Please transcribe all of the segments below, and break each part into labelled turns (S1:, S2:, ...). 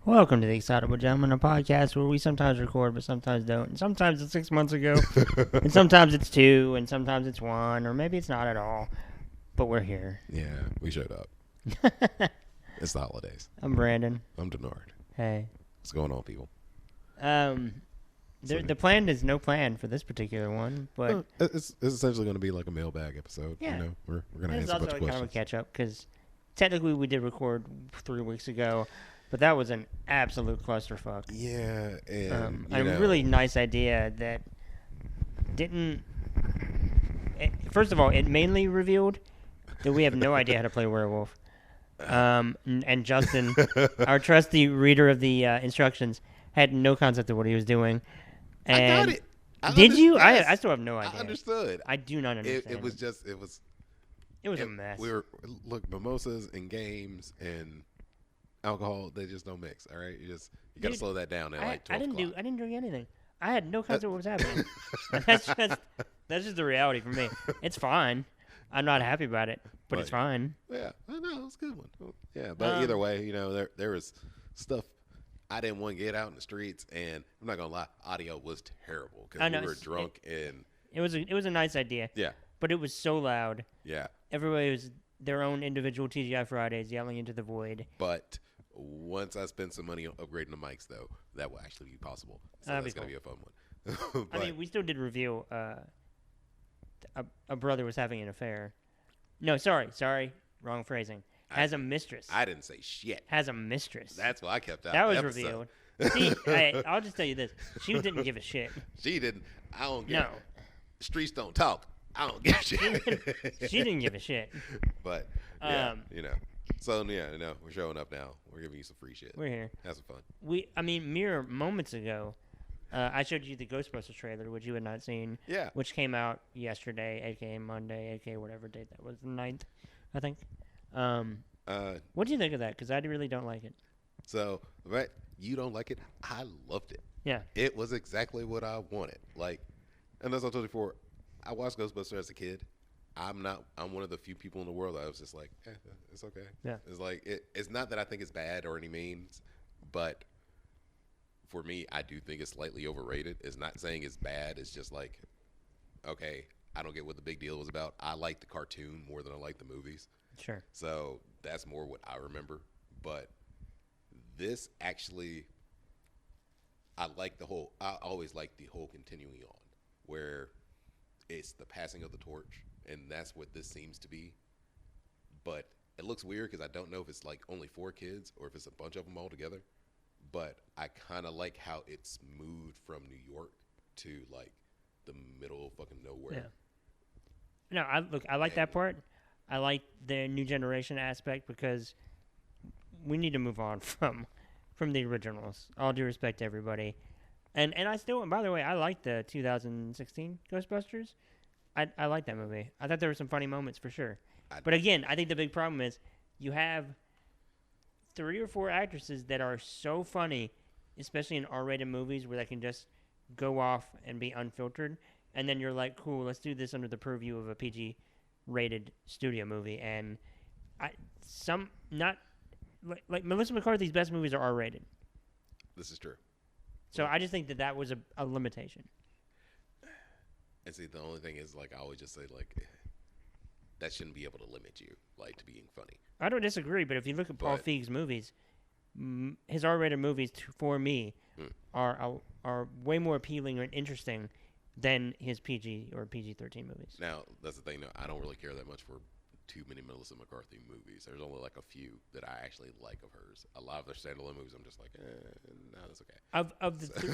S1: Welcome to the Excitable Gentleman, a podcast where we sometimes record but sometimes don't. And sometimes it's 6 months ago, and sometimes it's 2, and sometimes it's 1, or maybe it's not at all. But we're here.
S2: Yeah, we showed up. It's the holidays.
S1: I'm Brandon.
S2: I'm Denard.
S1: Hey.
S2: What's going on, people?
S1: The plan is no plan for this particular one, but
S2: It's essentially going to be like a mailbag episode.
S1: Yeah.
S2: You know, we're going to
S1: it's
S2: answer a
S1: also
S2: bunch of
S1: kind of a
S2: questions.
S1: catch up because technically we did record 3 weeks ago, but that was an absolute clusterfuck.
S2: Yeah, and
S1: A really nice idea that didn't. First of all, it mainly revealed that we have no idea how to play werewolf. And Justin, our trusty reader of the instructions, had no concept of what he was doing. And
S2: I got it.
S1: Did you?
S2: Yes.
S1: I still have no idea.
S2: I understood.
S1: I do not understand.
S2: It was
S1: a mess.
S2: Look, mimosas and games and alcohol, they just don't mix. All right, you got to slow that down at like 12 o'clock.
S1: I didn't drink anything. I had no concept of what was happening. that's just the reality for me. It's fine. I'm not happy about it, but it's fine.
S2: Yeah, I know, it's a good one. Yeah, but either way, there was stuff I didn't want to get out in the streets, and I'm not gonna lie, audio was terrible because we were drunk and
S1: it was a nice idea.
S2: Yeah,
S1: but it was so loud.
S2: Yeah,
S1: everybody was their own individual TGI Fridays yelling into the void.
S2: But once I spend some money on upgrading the mics, though, that will actually be possible. So that's gonna be a fun one.
S1: I mean, we still did reveal a brother was having an affair. No, sorry, wrong phrasing. Has a mistress.
S2: I didn't say shit.
S1: Has a mistress.
S2: That's what I kept out.
S1: That was revealed. See, I'll just tell you this: she didn't give a shit.
S2: She didn't. I don't give.
S1: No.
S2: Streets don't talk. I don't give a shit.
S1: She didn't give a shit.
S2: But yeah, So we're showing up now. We're giving you some free shit.
S1: We're here.
S2: Have some fun.
S1: Mere moments ago, I showed you the Ghostbusters trailer, which you had not seen.
S2: Yeah.
S1: Which came out yesterday, aka Monday, aka whatever date that was, the 9th, I think. What do you think of that? Because I really don't like it.
S2: So, right, you don't like it. I loved it.
S1: Yeah.
S2: It was exactly what I wanted. Like, and as I told you before, I watched Ghostbusters as a kid. I'm one of the few people in the world that I was just like, it's okay.
S1: Yeah.
S2: It's like, it's not that I think it's bad or any means, but for me, I do think it's slightly overrated. It's not saying it's bad. It's just like, okay, I don't get what the big deal was about. I like the cartoon more than I like the movies.
S1: Sure.
S2: So that's more what I remember. But this actually, I always like the whole continuing on, where it's the passing of the torch, and that's what this seems to be. But it looks weird because I don't know if it's like only 4 kids or if it's a bunch of them all together. But I kind of like how it's moved from New York to like the middle of fucking nowhere.
S1: Yeah. No, I like that part. I like the new generation aspect because we need to move on from the originals. All due respect to everybody. And by the way, I like the 2016 Ghostbusters. I like that movie. I thought there were some funny moments for sure. But again, I think the big problem is you have 3 or 4 actresses that are so funny, especially in R-rated movies where they can just go off and be unfiltered. And then you're like, cool, let's do this under the purview of a PG-rated studio movie. And like Melissa McCarthy's best movies are R-rated.
S2: This is true.
S1: So I just think that was a limitation.
S2: And see, the only thing is, like, I always just say, like, that shouldn't be able to limit you, like, to being funny.
S1: I don't disagree, but if you look at Paul Feig's movies, his R-rated movies, for me, are way more appealing and interesting than his PG or PG-13 movies.
S2: Now, that's the thing, though. I don't really care that much for too many Melissa McCarthy movies. There's only, like, a few that I actually like of hers. A lot of their standalone movies, I'm just like, no, that's okay.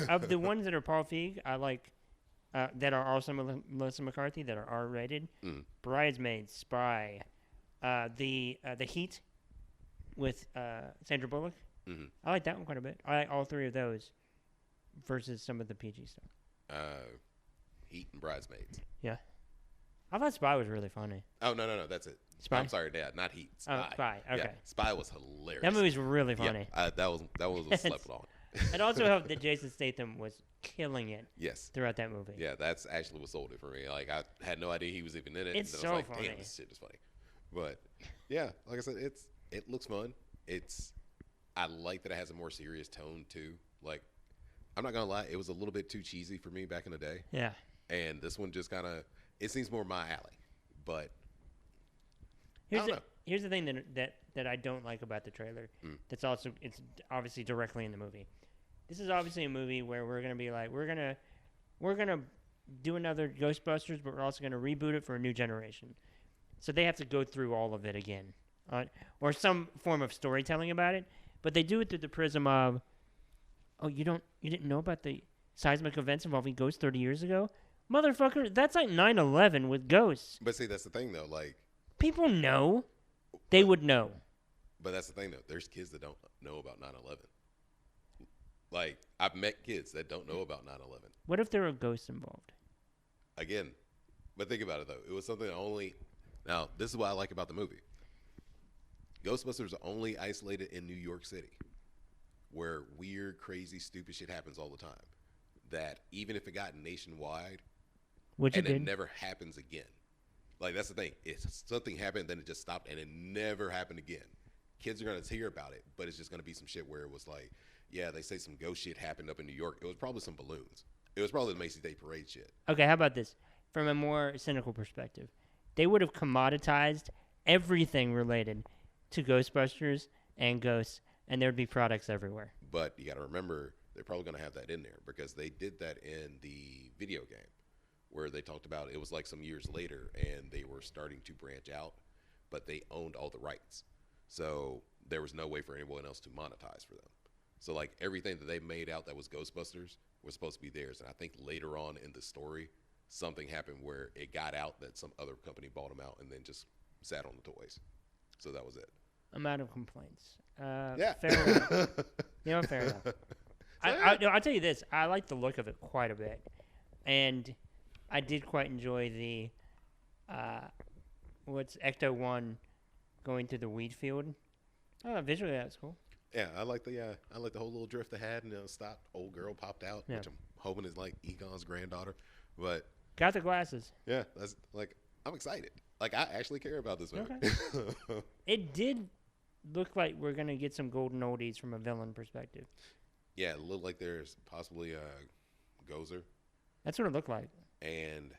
S1: Of the ones that are Paul Feig, I like... that are also Melissa McCarthy that are R-rated. Bridesmaids, Spy, the Heat with Sandra Bullock.
S2: Mm-hmm.
S1: I like that one quite a bit. I like all 3 of those versus some of the PG stuff.
S2: Heat and Bridesmaids.
S1: Yeah, I thought Spy was really funny.
S2: Oh no, that's it.
S1: Spy?
S2: I'm sorry, Dad, not Heat. Spy.
S1: Oh, Spy. Okay.
S2: Yeah, Spy was hilarious.
S1: That movie's really funny.
S2: Yeah, that was slept on.
S1: It also helped that Jason Statham was killing it.
S2: Yes.
S1: Throughout that movie.
S2: Yeah, that's actually what sold it for me. Like, I had no idea he was even in it.
S1: It's
S2: and
S1: so
S2: I was like,
S1: funny.
S2: damn, this shit is funny. But yeah, like I said, it looks fun. It's I like that it has a more serious tone too. Like, I'm not gonna lie, it was a little bit too cheesy for me back in the day,
S1: Yeah.
S2: and this one just kind of it seems more my alley. But I
S1: Here's
S2: don't
S1: the
S2: know.
S1: here's the thing that I don't like about the trailer. That's also it's obviously directly in the movie. This is obviously a movie where we're gonna be like we're gonna do another Ghostbusters, but we're also gonna reboot it for a new generation. So they have to go through all of it again, or some form of storytelling about it. But they do it through the prism of, oh, you didn't know about the seismic events involving ghosts 30 years ago, motherfucker. That's like 9/11 with ghosts.
S2: But see, that's the thing though. Like,
S1: People know. They would know.
S2: but that's the thing though. There's kids that don't know about 9/11. Like, I've met kids that don't know about 9/11.
S1: What if there are ghosts involved?
S2: Again, but think about it though. It was something that only. Now, this is what I like about the movie. Ghostbusters are only isolated in New York City, where weird, crazy, stupid shit happens all the time. That even if it got nationwide,
S1: Which it
S2: and it
S1: did.
S2: never happens again. Like, that's the thing. If something happened, then it just stopped, and it never happened again. Kids are gonna hear about it, but it's just gonna be some shit where it was like, yeah, they say some ghost shit happened up in New York. It was probably some balloons. It was probably the Macy's Day Parade shit.
S1: Okay, how about this? From a more cynical perspective, they would have commoditized everything related to Ghostbusters and ghosts, and there would be products everywhere.
S2: But you got to remember, they're probably going to have that in there because they did that in the video game where they talked about it was like some years later and they were starting to branch out, but they owned all the rights. So there was no way for anyone else to monetize for them. So like everything that they made out that was Ghostbusters was supposed to be theirs. And I think later on in the story, something happened where it got out that some other company bought them out and then just sat on the toys. So that was it.
S1: I'm out of complaints.
S2: Yeah.
S1: Fair enough. Fair enough. I'll tell you this. I like the look of it quite a bit. And I did quite enjoy the, what's Ecto-1 going through the wheat field. Oh, visually that's cool.
S2: Yeah, I like the whole little drift they had and it stopped. Old girl popped out, which I'm hoping is like Egon's granddaughter. But
S1: got the glasses.
S2: Yeah, that's like I'm excited. Like I actually care about this movie.
S1: Okay. It did look like we're gonna get some golden oldies from a villain perspective.
S2: Yeah, it looked like there's possibly a Gozer.
S1: That's what it looked like.
S2: And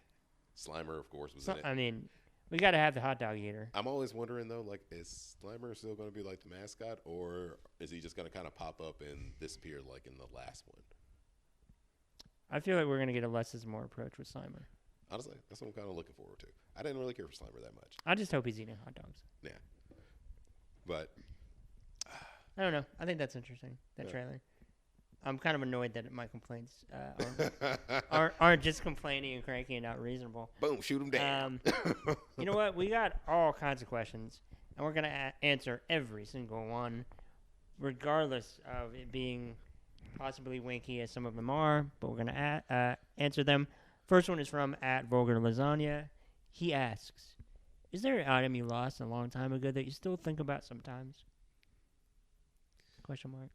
S2: Slimer, of course, was in it.
S1: I mean, we got to have the hot dog eater.
S2: I'm always wondering though, like, is Slimer still going to be like the mascot, or is he just going to kind of pop up and disappear like in the last one?
S1: I feel like we're gonna get a less is more approach with Slimer.
S2: Honestly, that's what I'm kind of looking forward to. I didn't really care for Slimer that much.
S1: I just hope he's eating hot dogs.
S2: Yeah, but
S1: I don't know. I think that's interesting. That trailer. I'm kind of annoyed that my complaints aren't just complaining and cranky and not reasonable.
S2: Boom, shoot him down.
S1: You know what? We got all kinds of questions, and we're going to answer every single one, regardless of it being possibly winky as some of them are, but we're going to answer them. First one is from @VulgarLasagna. He asks, is there an item you lost a long time ago that you still think about sometimes? Question mark.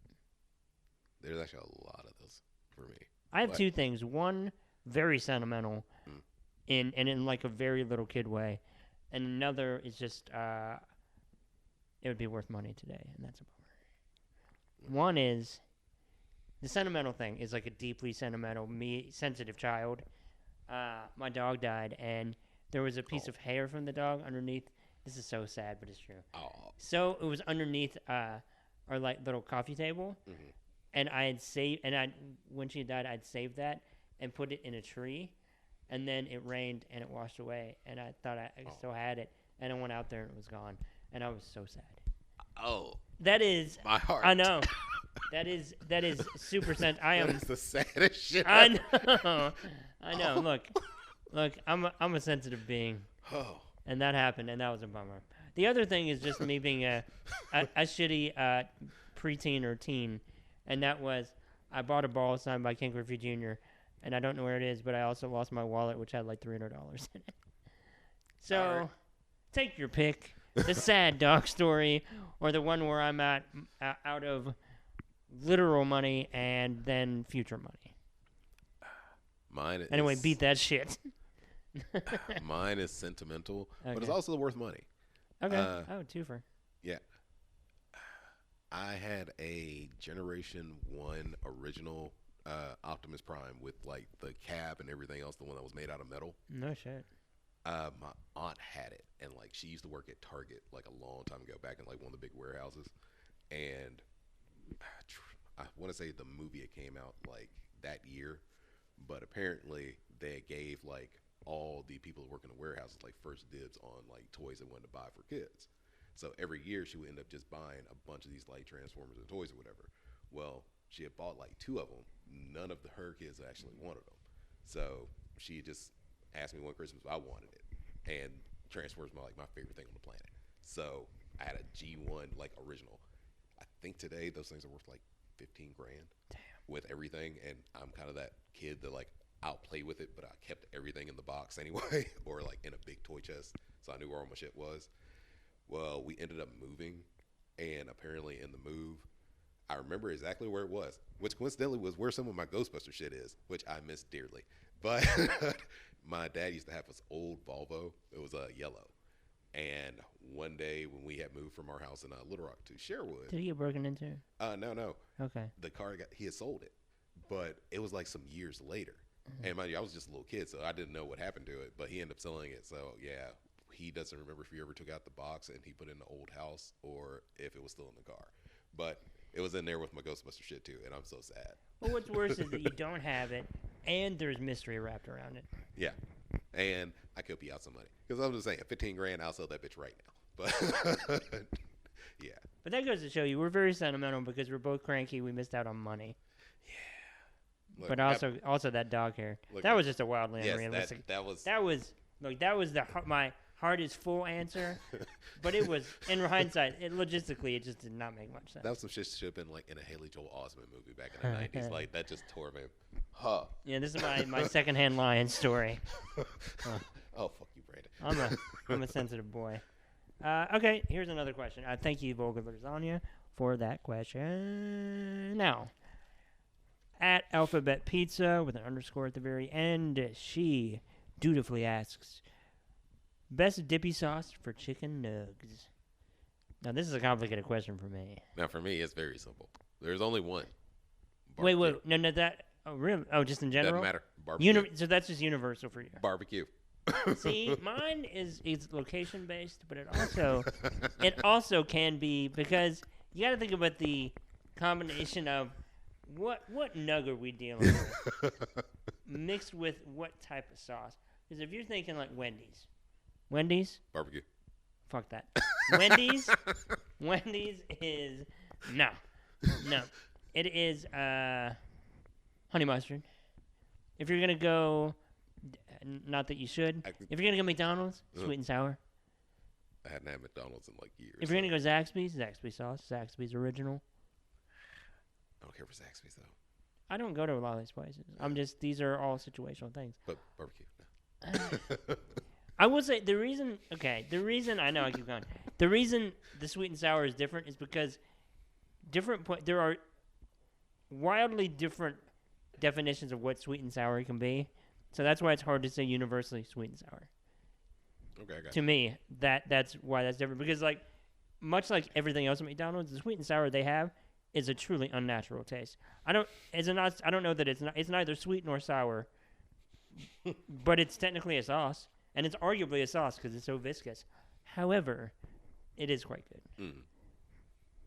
S2: There's actually a lot of those for me.
S1: I have two things. One, very sentimental, in like a very little kid way, and another is just it would be worth money today, and that's a bummer. One is the sentimental thing is like a deeply sentimental, sensitive child. My dog died, and there was a piece of hair from the dog underneath. This is so sad, but it's true.
S2: Oh.
S1: So it was underneath our like little coffee table. Mm-hmm. And I had saved, when she died, I'd saved that and put it in a tree, and then it rained and it washed away, and I thought I still had it, and I went out there and it was gone, and I was so sad.
S2: Oh,
S1: that is
S2: my heart.
S1: I know, that is super sad.
S2: That is the saddest shit.
S1: I know. Look, I'm a sensitive being, and that happened, and that was a bummer. The other thing is just me being a shitty preteen or teen. And that was, I bought a ball signed by Ken Griffey Jr., and I don't know where it is, but I also lost my wallet, which had like $300 in it. So, take your pick. The sad dog story, or the one where I'm out of literal money and then future money.
S2: Mine
S1: Anyway, beat that shit.
S2: Mine is sentimental, but it's also worth money.
S1: Okay. Twofer.
S2: Yeah. I had a Generation 1 original Optimus Prime with like the cab and everything else, the one that was made out of metal.
S1: No shit.
S2: My aunt had it, and like she used to work at Target like a long time ago, back in like one of the big warehouses. And I want to say the movie it came out like that year, but apparently they gave like all the people who work in the warehouses like first dibs on like toys they wanted to buy for kids. So every year she would end up just buying a bunch of these like Transformers and toys or whatever. Well, she had bought like 2 of them. None of her kids actually wanted them. So she just asked me one Christmas if I wanted it. And Transformers my favorite thing on the planet. So I had a G1 like original. I think today those things are worth like 15 grand.
S1: Damn.
S2: With everything, and I'm kind of that kid that like I'll play with it, but I kept everything in the box anyway, or like in a big toy chest, so I knew where all my shit was. Well, we ended up moving, and apparently in the move, I remember exactly where it was, which coincidentally was where some of my Ghostbuster shit is, which I miss dearly. But my dad used to have this old Volvo. It was yellow. And one day when we had moved from our house in Little Rock to Sherwood.
S1: Did he get broken into?
S2: No.
S1: Okay.
S2: The car he had sold it. But it was like some years later. And mind you, I was just a little kid, so I didn't know what happened to it. But he ended up selling it. So, yeah, he doesn't remember if he ever took out the box and he put it in the old house or if it was still in the car. But it was in there with my Ghostbuster shit, too, and I'm so sad.
S1: Well, what's worse is that you don't have it, and there's mystery wrapped around it.
S2: Yeah. And I could be out some money. Because I'm just saying, 15 grand, I'll sell that bitch right now. But, yeah.
S1: But that goes to show you, we're very sentimental because we're both cranky. We missed out on money.
S2: Look,
S1: but also that dog hair.
S2: Look,
S1: that was just a wildly
S2: yes,
S1: unrealistic.
S2: That was
S1: My heart is full answer. But it was, in hindsight, logistically, it just did not make much sense.
S2: That was some shit should have been like in a Haley Joel Osment movie back in the 90s. Like, that just tore me. Huh.
S1: Yeah, this is my secondhand lion story.
S2: Oh, fuck you, Brandon.
S1: I'm a sensitive boy. Okay, here's another question. Thank you, Volga Lasagna, for that question. Now, at Alphabet Pizza with an underscore at the very end, she dutifully asks, best dippy sauce for chicken nugs. Now, this is a complicated question for me.
S2: Now, for me, it's very simple. There's only one.
S1: Wait, no, that. Oh, really? Oh, just in general?
S2: Doesn't matter. Barbecue.
S1: So that's just universal for you.
S2: Barbecue.
S1: See, mine is location based, but it also can be because you got to think about the combination of what nug are we dealing with mixed with what type of sauce. Because if you're thinking like Wendy's
S2: Barbecue.
S1: Fuck that. Wendy's is no. It is honey mustard. If you're gonna go. Not that you should. If you're going to go McDonald's, sweet and sour.
S2: I hadn't had McDonald's in like years.
S1: If you're going to go Zaxby's sauce, Zaxby's original.
S2: I don't care for Zaxby's, though.
S1: I don't go to a lot of these places. These are all situational things.
S2: But barbecue.
S1: I will say the reason, I know I keep going. The reason the sweet and sour is different is because there are wildly different definitions of what sweet and sour can be. So that's why it's hard to say universally sweet and sour.
S2: Okay, I got
S1: to me, that's why that's different. Because much like everything else at McDonald's, the sweet and sour they have is a truly unnatural taste. I don't know that it's neither sweet nor sour, but it's technically a sauce, and it's arguably a sauce because it's so viscous. However, it is quite good.
S2: Mm.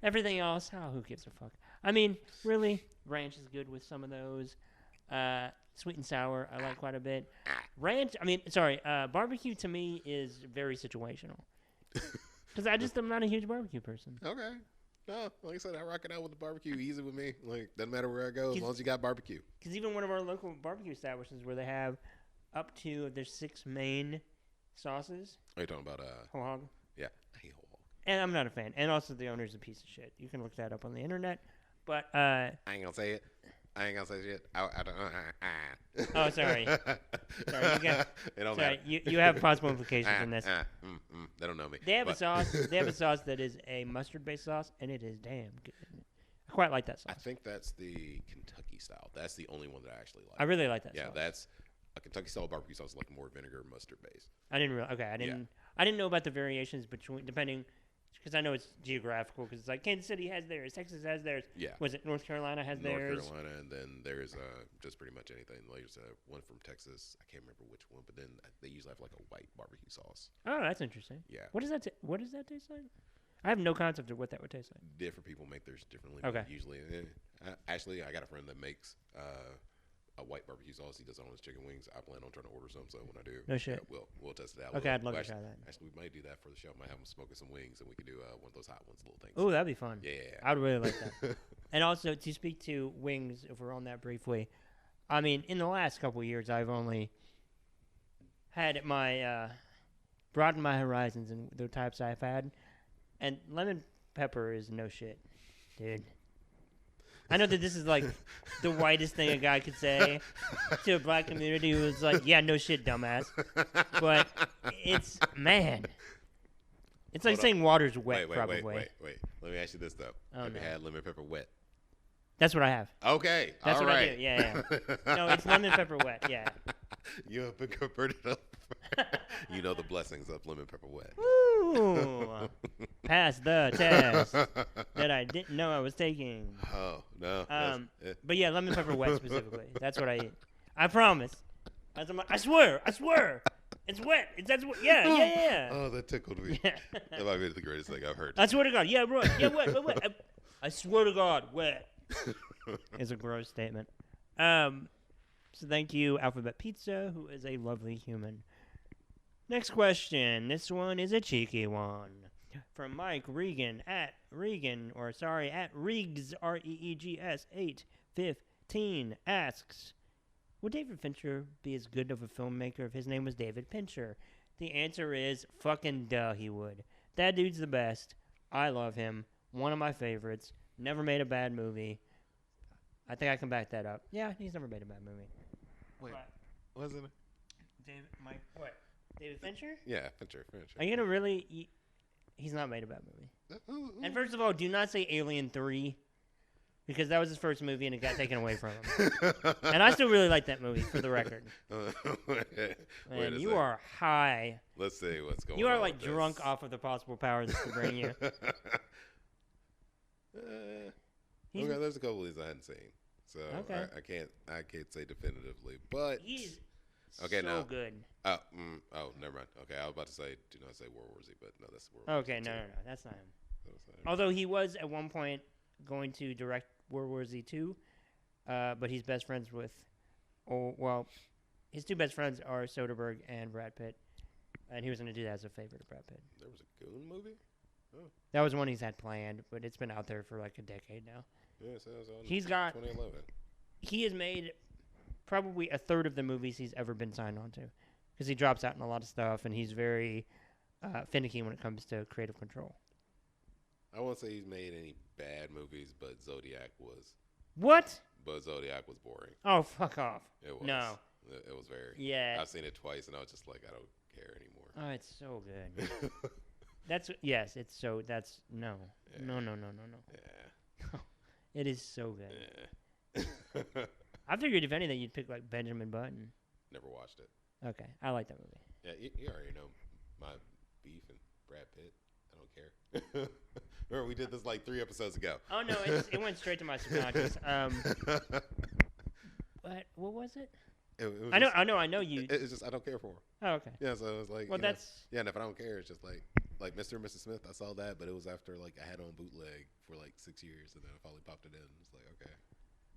S1: Everything else, who gives a fuck? I mean, really, ranch is good with some of those. Sweet and sour, I like quite a bit. Barbecue to me is very situational. Because I'm not a huge barbecue person.
S2: Okay. No, like I said, I rock it out with the barbecue. Easy with me. Like, doesn't matter where I go as long as you got barbecue.
S1: Because even one of our local barbecue establishments where they have up to, there's 6 main sauces.
S2: Are you talking about
S1: whole hog?
S2: Yeah, I hate whole hog.
S1: And I'm not a fan. And also the owner's a piece of shit. You can look that up on the internet. But
S2: I ain't gonna say it. I ain't gonna say shit. I don't.
S1: Oh, sorry. You have possible implications in this.
S2: They don't know me.
S1: They have a sauce. They have a sauce that is a mustard-based sauce, and it is damn good. I quite like that sauce.
S2: I think that's the Kentucky style. That's the only one that I actually like.
S1: I really like that sauce.
S2: Yeah, that's a Kentucky style barbecue sauce, like more vinegar mustard based.
S1: I didn't know about the variations depending. Because I know it's geographical. Because it's like Kansas City has theirs, Texas has theirs.
S2: Yeah.
S1: Was it North Carolina has
S2: North
S1: theirs?
S2: Carolina, and then there's just pretty much anything. Like there's one from Texas. I can't remember which one, but then they usually have like a white barbecue sauce.
S1: Oh, that's interesting.
S2: Yeah.
S1: What does that? What does that taste like? I have no concept of what that would taste like.
S2: Different people make theirs differently.
S1: Okay.
S2: But usually, actually, I got a friend that makes a white barbecue sauce. He does it on his chicken wings. I plan on trying to order some. So when I do,
S1: No shit.
S2: we'll test it out.
S1: Okay, I'd love to try that.
S2: Actually, we might do that for the show. Might have them smoking some wings, and we could do one of those hot ones, little things.
S1: Oh, that'd be fun.
S2: Yeah.
S1: I'd really like that. And also to speak to wings, if we're on that briefly, I mean, in the last couple of years, I've only had my broadened my horizons in the types I've had, and lemon pepper is no shit, dude. I know that this is like the whitest thing a guy could say to a black community who was like, yeah, no shit, dumbass. But it's, man. It's like saying water's wet, probably.
S2: Wait. Let me ask you this, though. Have you had lemon pepper wet?
S1: That's what I have.
S2: Okay.
S1: That's
S2: all
S1: what
S2: right.
S1: I do. Yeah. No, it's lemon pepper wet. Yeah.
S2: You have been converted up. You know the blessings of lemon pepper wet.
S1: Woo! Passed the test that I didn't know I was taking.
S2: Oh, no.
S1: But yeah, lemon pepper wet specifically. That's what I eat. I promise. I swear. It's wet. Yeah.
S2: Oh, that tickled me.
S1: Yeah.
S2: That might be the greatest thing I've heard.
S1: I swear to God. Yeah, bro. Yeah, wet. I swear to God, wet. Is a gross statement. So thank you, Alphabet Pizza, who is a lovely human. Next question. This one is a cheeky one. From Mike Regan at Reegs, REEGS 815 asks, would David Fincher be as good of a filmmaker if his name was David Fincher? The answer is fucking duh, he would. That dude's the best. I love him. One of my favorites. Never made a bad movie. I think I can back that up. Yeah, he's never made a bad movie.
S2: Wait, wasn't it?
S1: What? David Fincher?
S2: Yeah, Fincher.
S1: Are you going to really... He's not made a bad movie. And first of all, do not say Alien 3, because that was his first movie and it got taken away from him. And I still really like that movie, for the record. Man, you are high.
S2: Let's see what's going on.
S1: You are like drunk off of the possible power this could bring you.
S2: Okay, there's a couple of these I hadn't seen, so
S1: okay.
S2: I can't say definitively, but
S1: he's
S2: okay
S1: so
S2: now.
S1: good.
S2: Oh, never mind. Okay, I was about to say do not say World War Z, but no, that's World War
S1: Okay,
S2: Z
S1: no, that's not him. Although he was at one point going to direct World War Z 2, but he's best friends with, his two best friends are Soderbergh and Brad Pitt, and he was going to do that as a favor to Brad Pitt.
S2: There was a Goon movie? Oh.
S1: That was one he's had planned, but it's been out there for like a decade now.
S2: Yeah, so it was on
S1: He's got
S2: 2011.
S1: He has made probably a third of the movies he's ever been signed on to, because he drops out in a lot of stuff, and he's very finicky when it comes to creative control.
S2: I won't say he's made any bad movies, but Zodiac was.
S1: What?
S2: But Zodiac was boring.
S1: Oh, fuck off.
S2: It was.
S1: No.
S2: It was very.
S1: Yeah.
S2: I've seen it twice, and I was just like, I don't care anymore.
S1: Oh, it's so good. No.
S2: Yeah.
S1: It is so good.
S2: Yeah.
S1: I figured if anything, you'd pick like Benjamin Button.
S2: Never watched it.
S1: Okay, I like that movie.
S2: Yeah, you already know my beef and Brad Pitt. I don't care. Remember, we did this like 3 episodes ago.
S1: Oh no, it went straight to my subconscious. What was it? I know you.
S2: It's just I don't care for him.
S1: Oh, okay.
S2: Yeah, so it was like.
S1: Well, that's.
S2: Yeah, and if I don't care, it's just like Mr. and Mrs. Smith. I saw that, but it was after like I had it on bootleg for like 6 years, and then I finally popped it in. It's like okay.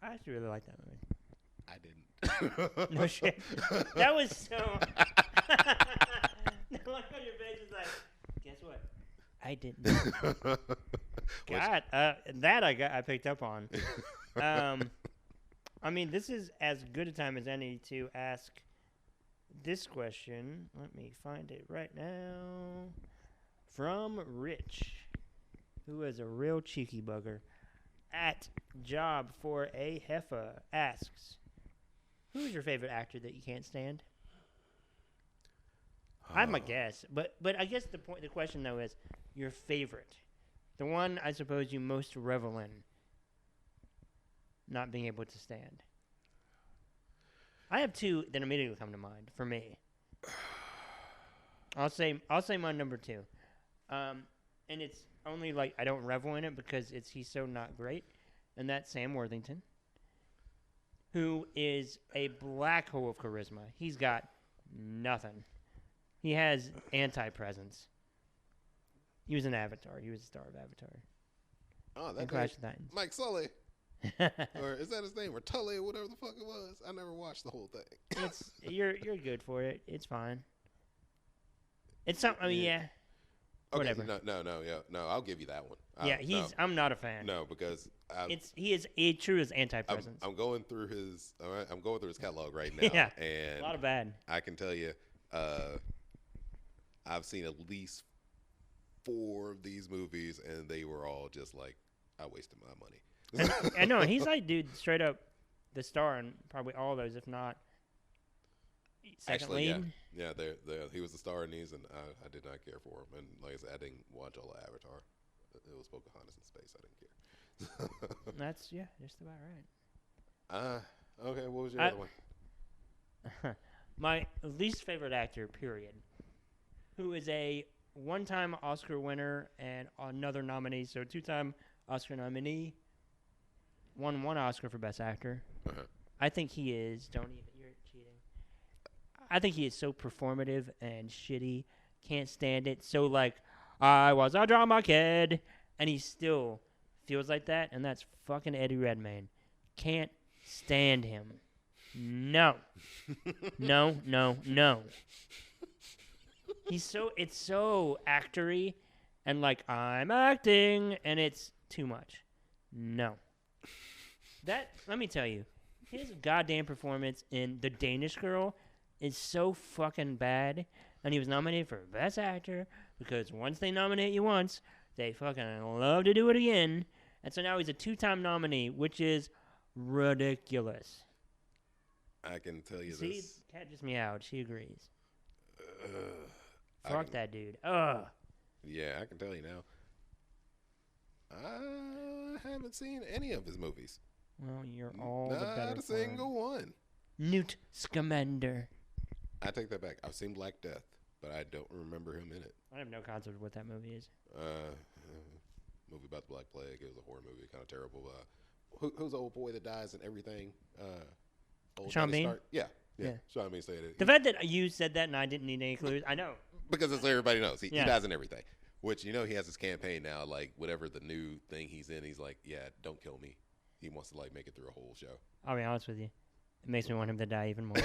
S1: I actually really like that movie.
S2: I didn't.
S1: No shit. That was so. The look on your face is like, guess what? I didn't. God, that I picked up on. I mean, this is as good a time as any to ask this question. Let me find it right now. From Rich, who is a real cheeky bugger, at Job for a Heffa asks, who is your favorite actor that you can't stand? I have my guess, but I guess the question though is your favorite, the one I suppose you most revel in not being able to stand. I have 2 that immediately come to mind for me. I'll say my number 2. and it's only like I don't revel in it because he's so not great, and that's Sam Worthington, who is a black hole of charisma. He's got nothing. He has anti-presence. He was in Avatar. He was the star of Avatar.
S2: Oh,
S1: And
S2: that
S1: Clash
S2: guy,
S1: of Titans.
S2: Mike Sully, or is that his name, or Tully, or whatever the fuck it was? I never watched the whole thing.
S1: It's you're good for it. It's fine. It's something. I mean, yeah.
S2: Okay,
S1: Whatever.
S2: No, I'll give you that one.
S1: Yeah, I'm not a fan.
S2: No, because
S1: He is a true as anti-presence.
S2: I'm going through his. All right, I'm going through his catalog right now.
S1: Yeah,
S2: and
S1: a lot of bad.
S2: I can tell you, I've seen at least 4 of these movies, and they were all just like, I wasted my money.
S1: I know he's like, dude, straight up, the star in probably all those, if not second lead.
S2: Yeah, he was the star in these, and I did not care for him. And like I said, I didn't watch all of Avatar. It was Pocahontas in space. I didn't care.
S1: That's just about right.
S2: Okay. What was your other one?
S1: My least favorite actor, period, who is a one-time Oscar winner and another nominee, so 2-time Oscar nominee, won 1 Oscar for Best Actor.
S2: Uh-huh.
S1: I think he is. Don't even. You're cheating. I think he is so performative and shitty. Can't stand it. So like, I was a drama kid, and he still feels like that, and that's fucking Eddie Redmayne. Can't stand him. No. No. It's so actory, and like, I'm acting, and it's too much. No. Let me tell you, his goddamn performance in The Danish Girl is so fucking bad, and he was nominated for Best Actor because once they nominate you once, they fucking love to do it again, and so now he's a 2-time nominee, which is ridiculous.
S2: I can tell you
S1: See,
S2: this.
S1: Kat just meowed. She agrees. Fuck that dude. Ugh.
S2: Yeah, I can tell you now. I haven't seen any of his movies.
S1: Well, you're all the better
S2: Not a
S1: for it.
S2: single one.
S1: Newt Scamander.
S2: I take that back. I've seen Black Death, but I don't remember him in it.
S1: I have no concept of what that movie is.
S2: Movie about the Black Plague. It was a horror movie, kind of terrible. Who's the old boy that dies and everything? Old
S1: Sean
S2: Johnny
S1: Bean?
S2: Stark? Yeah.
S1: Yeah.
S2: Sean Bean said it.
S1: The fact that you said that and I didn't need any clues, I know.
S2: Because it's everybody knows. He
S1: Yeah.
S2: dies in everything. Which, he has his campaign now, like, whatever the new thing he's in, he's like, yeah, don't kill me. He wants to, like, make it through a whole show.
S1: I'll be honest with you. It makes me want him to die even more.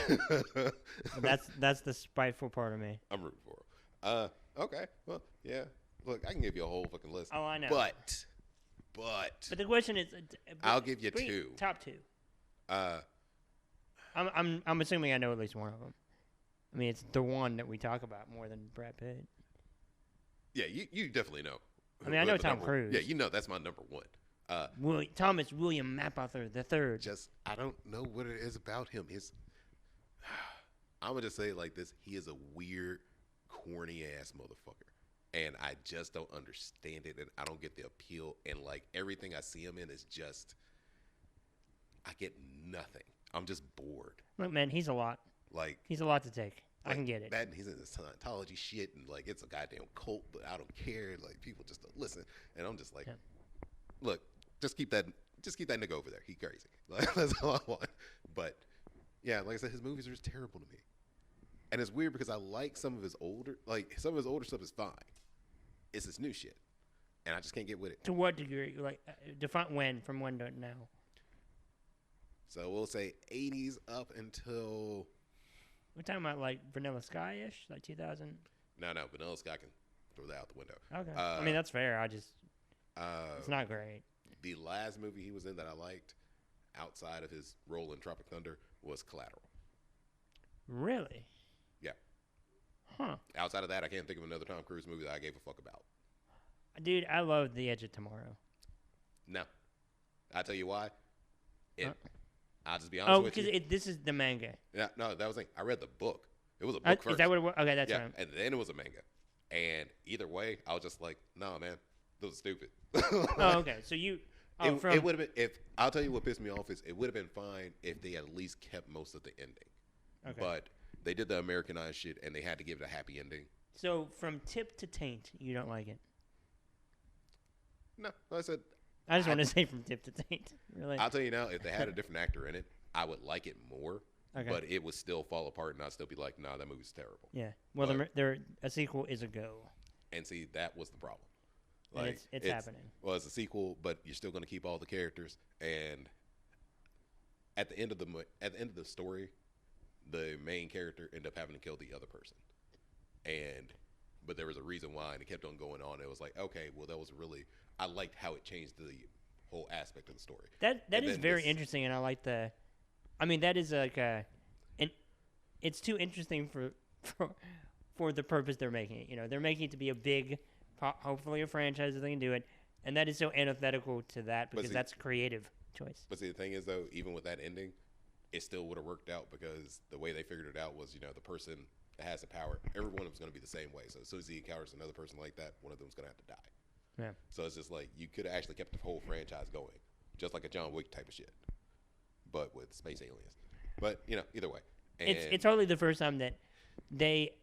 S1: But that's the spiteful part of me.
S2: I'm rooting for him. Okay. Well, yeah. Look, I can give you a whole fucking list.
S1: Oh, I know.
S2: But
S1: the question is,
S2: I'll give you
S1: bring
S2: 2.
S1: Top 2.
S2: Uh,
S1: I'm assuming I know at least one of them. I mean, it's the one that we talk about more than Brad Pitt.
S2: yeah, you definitely know.
S1: I mean, I know Tom Cruise.
S2: Yeah, that's my number 1.
S1: Thomas William Mapother the third.
S2: I don't know what it is about him. I'm gonna just say it like this: he is a weird, corny ass motherfucker, and I just don't understand it, and I don't get the appeal. And like everything I see him in is just, I get nothing. I'm just bored.
S1: Look, man, he's a lot.
S2: Like
S1: He's a lot to take. I can get it.
S2: That and he's in the Scientology shit, and like it's a goddamn cult, but I don't care. Like people just don't listen, and I'm just like,
S1: Yeah.
S2: look, just keep that nigga over there. He crazy. Like that's all I want. But yeah, like I said, his movies are just terrible to me, and it's weird because I like some of his older stuff is fine. It's his new shit, and I just can't get with it.
S1: To what degree? Like, define from when to now?
S2: So we'll say 80s up until.
S1: We're talking about like Vanilla Sky-ish, like 2000.
S2: No, Vanilla Sky can throw that out the window.
S1: Okay. I mean, that's fair. It's not great.
S2: The last movie he was in that I liked, outside of his role in Tropic Thunder, was Collateral.
S1: Really?
S2: Yeah.
S1: Huh.
S2: Outside of that, I can't think of another Tom Cruise movie that I gave a fuck about.
S1: Dude, I love The Edge of Tomorrow.
S2: No. I'll tell you why. I'll just be honest
S1: Oh,
S2: with you.
S1: because this is the manga.
S2: Yeah, no, that was like, I read the book. It was a book first.
S1: Is that what it was? Okay, that's
S2: yeah,
S1: right.
S2: and then it was a manga. And either way, I was just like, no, man, this was stupid.
S1: Oh, okay. So you... Oh,
S2: it would have been, I'll tell you what pissed me off is it would have been fine if they at least kept most of the ending.
S1: Okay.
S2: But they did the Americanized shit and they had to give it a happy ending.
S1: So from tip to taint, you don't like it?
S2: No, like I said,
S1: I just want to say from tip to taint. Really.
S2: I'll tell you now, if they had a different actor in it, I would like it more.
S1: Okay.
S2: But it would still fall apart, and I'd still be like, "Nah, that movie's terrible."
S1: Yeah. Well,
S2: But-
S1: a sequel is a go.
S2: And see, that was the problem.
S1: And it's happening.
S2: Well, it's a sequel, but you're still going to keep all the characters. And at the end of the story, the main character ended up having to kill the other person. But there was a reason why, and it kept on going on. It was like, okay, well, that was really. I liked how it changed the whole aspect of the story.
S1: That is very interesting, and I like the. I mean, that is like it's too interesting for the purpose they're making it. You know, they're making it to be a big, hopefully a franchise if they can do it, and that is so antithetical to that because that's a creative choice.
S2: But see, the thing is, though, even with that ending, it still would have worked out because the way they figured it out was, the person that has the power, every one of them's going to be the same way. So as soon as he encounters another person like that, one of them's going to have to die.
S1: Yeah.
S2: So it's just like you could have actually kept the whole franchise going, just like a John Wick type of shit, but with space aliens. But either way, and
S1: it's totally the first time that they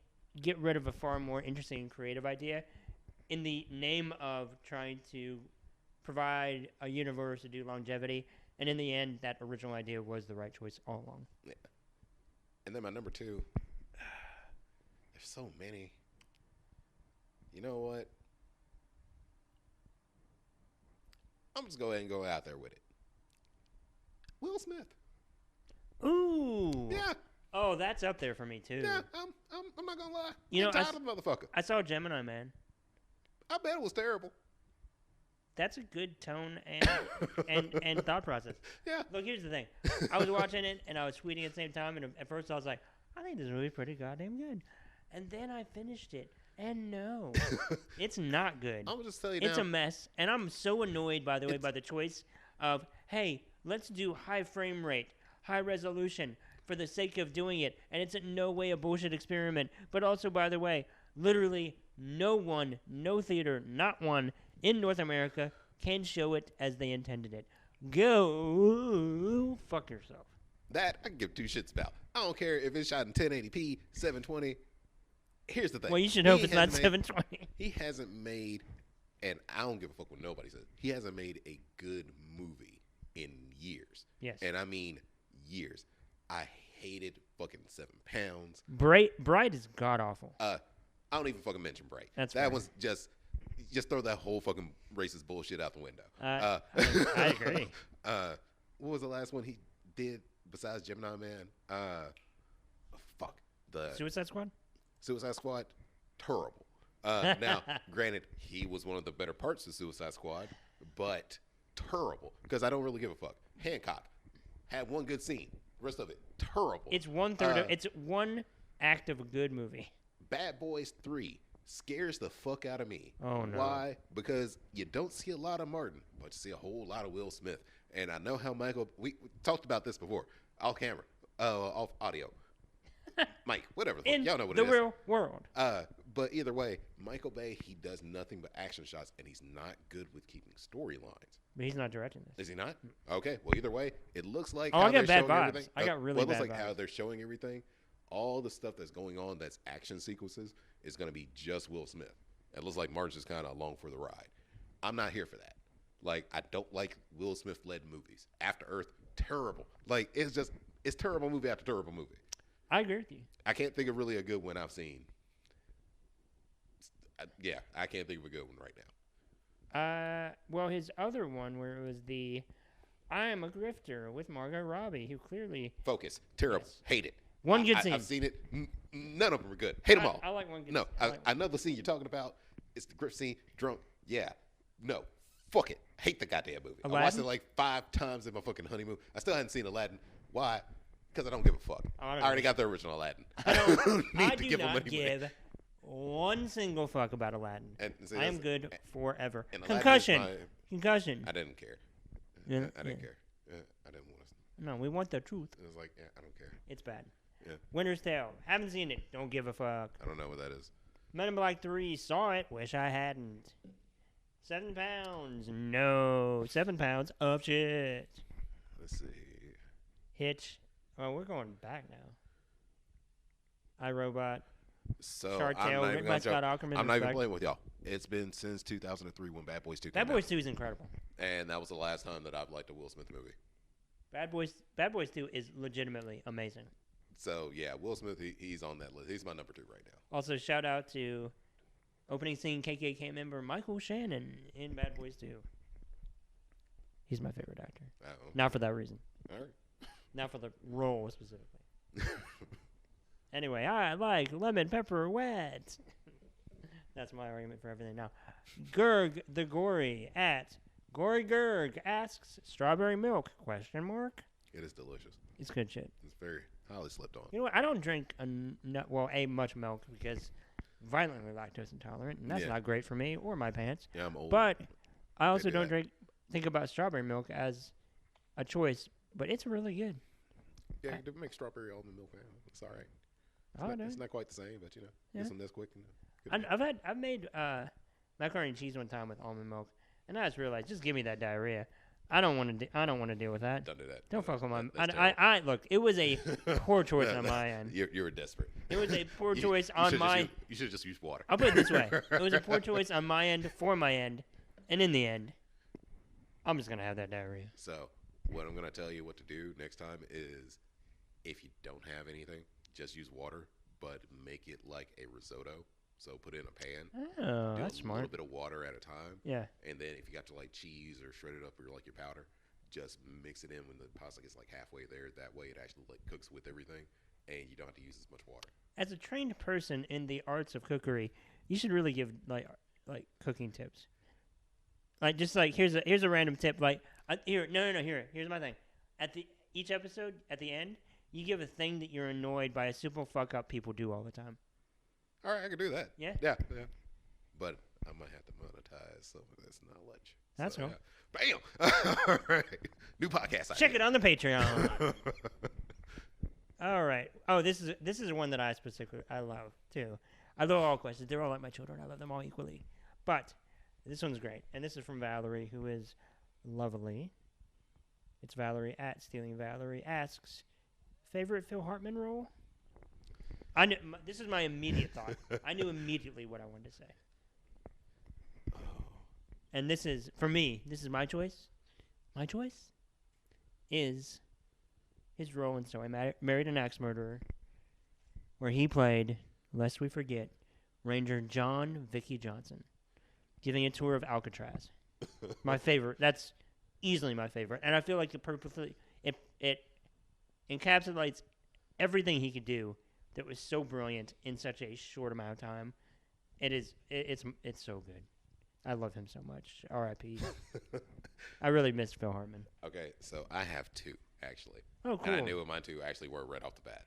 S1: get rid of a far more interesting and creative idea in the name of trying to provide a universe to do longevity. And in the end, that original idea was the right choice all along.
S2: Yeah. And then my number 2, there's so many. You know what? I'm just go ahead and go out there with it. Will Smith.
S1: Ooh.
S2: Yeah.
S1: Oh, that's up there for me too.
S2: Yeah. I'm not gonna lie.
S1: I'm
S2: tired of the motherfucker.
S1: I saw Gemini Man.
S2: I bet it was terrible.
S1: That's a good tone and thought process.
S2: Yeah.
S1: Look, here's the thing. I was watching it and I was tweeting at the same time, and at first I was like, I think this movie's pretty goddamn good. And then I finished it, and no, it's not good.
S2: I'm just telling you
S1: it's
S2: now.
S1: a mess, and I'm so annoyed, by the way, by the choice of, hey, let's do high frame rate, high resolution for the sake of doing it, and it's in no way a bullshit experiment. But also, by the way, literally no theater, not one, in North America can show it as they intended it. Go fuck yourself.
S2: That I can give two shits about. I don't care if it's shot in 1080p, 720. Here's the thing.
S1: Well, you should hope
S2: He
S1: it's not
S2: hasn't
S1: 720.
S2: He hasn't made, and I don't give a fuck what nobody says. He hasn't made a good movie in years.
S1: Yes.
S2: And I mean years. I hated fucking 7 Pounds.
S1: Bright is god awful.
S2: I don't even fucking mention Bright.
S1: That's
S2: that
S1: fair.
S2: was just throw that whole fucking racist bullshit out the window.
S1: I agree.
S2: What was the last one he did besides Gemini Man? The
S1: Suicide Squad?
S2: Suicide Squad, terrible. Now, granted, he was one of the better parts of Suicide Squad, but terrible because I don't really give a fuck. Hancock had one good scene. The rest of it, terrible.
S1: It's 1/3 it's one act of a good movie. Bad
S2: Boys 3 scares the fuck out of me.
S1: Oh, no.
S2: Why? Because you don't see a lot of Martin, but you see a whole lot of Will Smith. And I know how Michael. We talked about this before, off camera, off audio. Mike, whatever.
S1: In
S2: y'all know what
S1: the
S2: it is.
S1: real world.
S2: But either way, Michael Bay, he does nothing but action shots, and he's not good with keeping storylines.
S1: But he's not directing this.
S2: Is he not? Okay. Well, either way, it looks like
S1: Oh,
S2: how
S1: I got
S2: they're
S1: bad
S2: showing
S1: vibes.
S2: everything.
S1: I got really
S2: well, it looks
S1: bad
S2: like
S1: vibes.
S2: how they're showing everything. All the stuff that's going on that's action sequences is going to be just Will Smith. It looks like Martin's just kind of along for the ride. I'm not here for that. Like, I don't like Will Smith-led movies. After Earth, terrible. Like, it's terrible movie after terrible movie.
S1: I agree with you.
S2: I can't think of really a good one I've seen. I can't think of a good one right now.
S1: Well, his other one where it was the I Am a Grifter with Margot Robbie, who clearly
S2: Focus. Terrible.
S1: Yes.
S2: Hate it.
S1: One good scene.
S2: I've seen it. None of them are good. Hate them all.
S1: I like one good
S2: No,
S1: scene.
S2: I know the scene you're talking about. It's the grip scene. Drunk. Yeah. No. Fuck it. Hate the goddamn movie. I watched
S1: Aladdin?
S2: it like 5 times in my fucking honeymoon. I still hadn't seen Aladdin. Why? Because I don't give a fuck. I already got the original Aladdin.
S1: I don't.
S2: need
S1: I
S2: to
S1: do
S2: give him
S1: not
S2: any
S1: give
S2: money.
S1: one single fuck about Aladdin.
S2: And see,
S1: I am
S2: that's-
S1: good forever.
S2: and Aladdin is
S1: Concussion.
S2: my-
S1: Concussion.
S2: I didn't care.
S1: Yeah,
S2: I didn't
S1: yeah.
S2: care. I didn't want to.
S1: No, we want the truth.
S2: It was like, I don't care.
S1: It's bad.
S2: Yeah.
S1: Winter's Tale. Haven't seen it. Don't give a fuck.
S2: I don't know what that is.
S1: Men in Black 3. Saw it. Wish I hadn't. 7 pounds. No. 7 pounds of shit.
S2: Let's see.
S1: Hitch. Oh, we're going back now. iRobot.
S2: So
S1: Shark
S2: I'm
S1: Tale,
S2: not
S1: written
S2: even
S1: by
S2: gonna
S1: Scott
S2: joke.
S1: Ackerman.
S2: I'm not even
S1: respect.
S2: playing with y'all. It's been since 2003 when Bad Boys 2 came
S1: Bad Boys
S2: out,
S1: 2 is incredible.
S2: and that was the last time that I've liked a Will Smith movie.
S1: Bad Boys 2 is legitimately amazing.
S2: So yeah, Will Smith, he's on that list. He's my number 2 right now.
S1: Also, shout out to opening scene KKK member Michael Shannon in Bad Boys 2. He's my favorite actor.
S2: Uh-oh.
S1: Not for that reason.
S2: All right.
S1: Not for the role specifically. Anyway, I like lemon pepper wet. That's my argument for everything now. Gurg the Gory at Gory Gurg asks, strawberry milk, question mark?
S2: It is delicious.
S1: It's good shit.
S2: It's very highly slept on.
S1: You know what? I don't drink much milk because violently lactose intolerant, and that's
S2: Yeah.
S1: not great for me or my pants.
S2: Yeah, I'm old.
S1: But I also
S2: do
S1: don't
S2: that.
S1: think about strawberry milk as a choice, but it's really good.
S2: Yeah, you can make strawberry almond milk. Man. It's all right.
S1: Oh, no.
S2: It's not quite the same, but
S1: Yeah.
S2: get some Nesquik. And,
S1: I've made macaroni and cheese one time with almond milk, and I just realized, just give me that diarrhea. I don't want to deal with that.
S2: don't do that.
S1: Don't fuck with my.
S2: That's
S1: I look. It was a poor choice on my end.
S2: You're desperate.
S1: It was a poor
S2: You-
S1: choice
S2: you
S1: on
S2: should
S1: my.
S2: you should just use water.
S1: I'll put it this way: it was a poor choice on my end for my end, and in the end, I'm just gonna have that diarrhea.
S2: So what I'm gonna tell you what to do next time is, if you don't have anything, just use water, but make it like a risotto. So put it in a pan.
S1: Oh,
S2: Do
S1: that's
S2: a
S1: smart.
S2: little bit of water at a time.
S1: Yeah.
S2: And then if you got to like cheese or shredded up or like your powder, just mix it in when the pasta gets like halfway there. That way it actually like cooks with everything, and you don't have to use as much water.
S1: As a trained person in the arts of cookery, you should really give like cooking tips. Like just like here's a random tip. Like here's my thing. At each episode at the end, you give a thing that you're annoyed by a simple fuck up people do all the time.
S2: All right, I can do that.
S1: Yeah?
S2: Yeah. But I might have to monetize some of this knowledge.
S1: That's cool.
S2: Yeah. Bam! All right. New podcast.
S1: Check it on the Patreon. All right. Oh, this is one that I love too. I love all questions. They're all like my children. I love them all equally. But this one's great, and this is from Valerie, who is lovely. It's Valerie at Stealing Valerie asks, favorite Phil Hartman role? This is my immediate thought. I knew immediately what I wanted to say. And this is, for me, this is my choice. My choice is his role in So I Married an Axe Murderer, where he played, lest we forget, Ranger John Vicky Johnson, giving a tour of Alcatraz. My favorite. That's easily my favorite. And I feel like it encapsulates everything he could do that was so brilliant in such a short amount of time. It's so good. I love him so much. R.I.P. I really missed Phil Hartman.
S2: Okay, so I have 2 actually.
S1: Oh, cool.
S2: And I knew what mine 2 actually were right off the bat.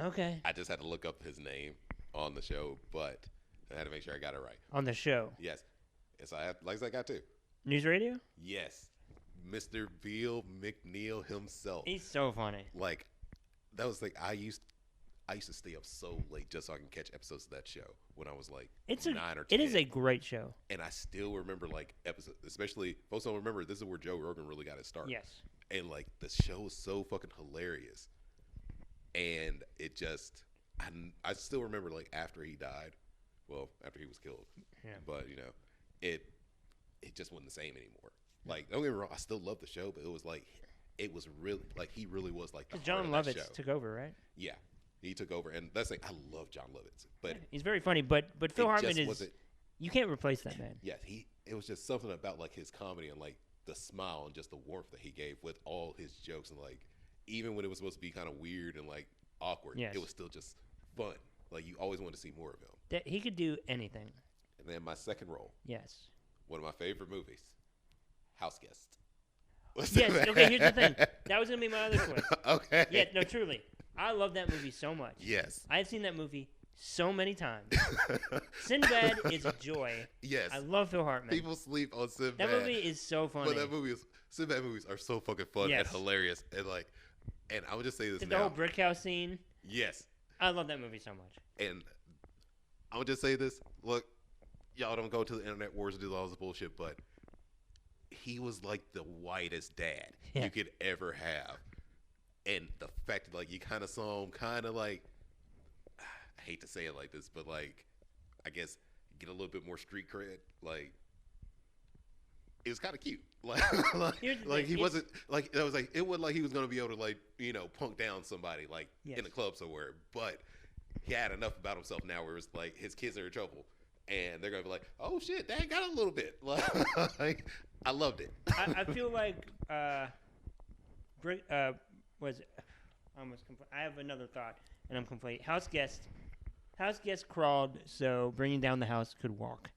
S1: Okay.
S2: I just had to look up his name on the show, but I had to make sure I got it right.
S1: On the show.
S2: Yes. Yes, I got 2.
S1: News Radio?
S2: Yes. Mr. Veal McNeil himself.
S1: He's so funny.
S2: Like, that was like I used to stay up so late just so I can catch episodes of that show when I was like 9 or 10.
S1: It is a great show.
S2: And I still remember like episodes, especially folks don't remember this is where Joe Rogan really got his start.
S1: Yes.
S2: And like the show is so fucking hilarious. And it just I still remember like after he died, well, after he was killed.
S1: Yeah.
S2: But it just wasn't the same anymore. Like, don't get me wrong, I still love the show, but it was really like he really was like the
S1: John
S2: heart of that
S1: Lovitz
S2: show.
S1: took over, right?
S2: Yeah. He took over, and that's like I love John Lovitz, but
S1: He's very funny, but Phil Hartman
S2: just
S1: is
S2: wasn't.
S1: you can't replace that man.
S2: Yes, it was just something about like his comedy and like the smile and just the warmth that he gave with all his jokes, and like even when it was supposed to be kind of weird and like awkward,
S1: Yes.
S2: it was still just fun. Like you always wanted to see more of him.
S1: That he could do anything.
S2: And then my second role,
S1: Yes.
S2: one of my favorite movies, House Guest.
S1: Yes. Okay. Here's the thing. That was gonna be my other choice.
S2: Okay.
S1: Yeah. No. Truly, I love that movie so much.
S2: Yes.
S1: I have seen that movie so many times. Sinbad is a joy.
S2: Yes.
S1: I love Phil Hartman.
S2: People sleep on Sinbad.
S1: That movie is so funny.
S2: But Sinbad movies are so fucking fun
S1: Yes.
S2: and hilarious, and I would just say this
S1: the
S2: now.
S1: whole brick house scene.
S2: Yes.
S1: I love that movie so much.
S2: And I would just say this. Look, y'all don't go to the internet wars and do all this bullshit, but he was like the whitest dad you could ever have. And the fact that like you kind of saw him kind of like, I hate to say it like this, but like, I guess get a little bit more street cred. Like, it was kind of cute. Like he wasn't like it was like it wasn't like he was gonna be able to like punk down somebody like
S1: Yes.
S2: in a club somewhere, but he had enough about himself now where it's like his kids are in trouble and they're gonna be like, oh shit, Dad got a little bit. Like, I loved it.
S1: I feel like was it? I have another thought, and I'm complete. House guest crawled so bringing down the house could walk.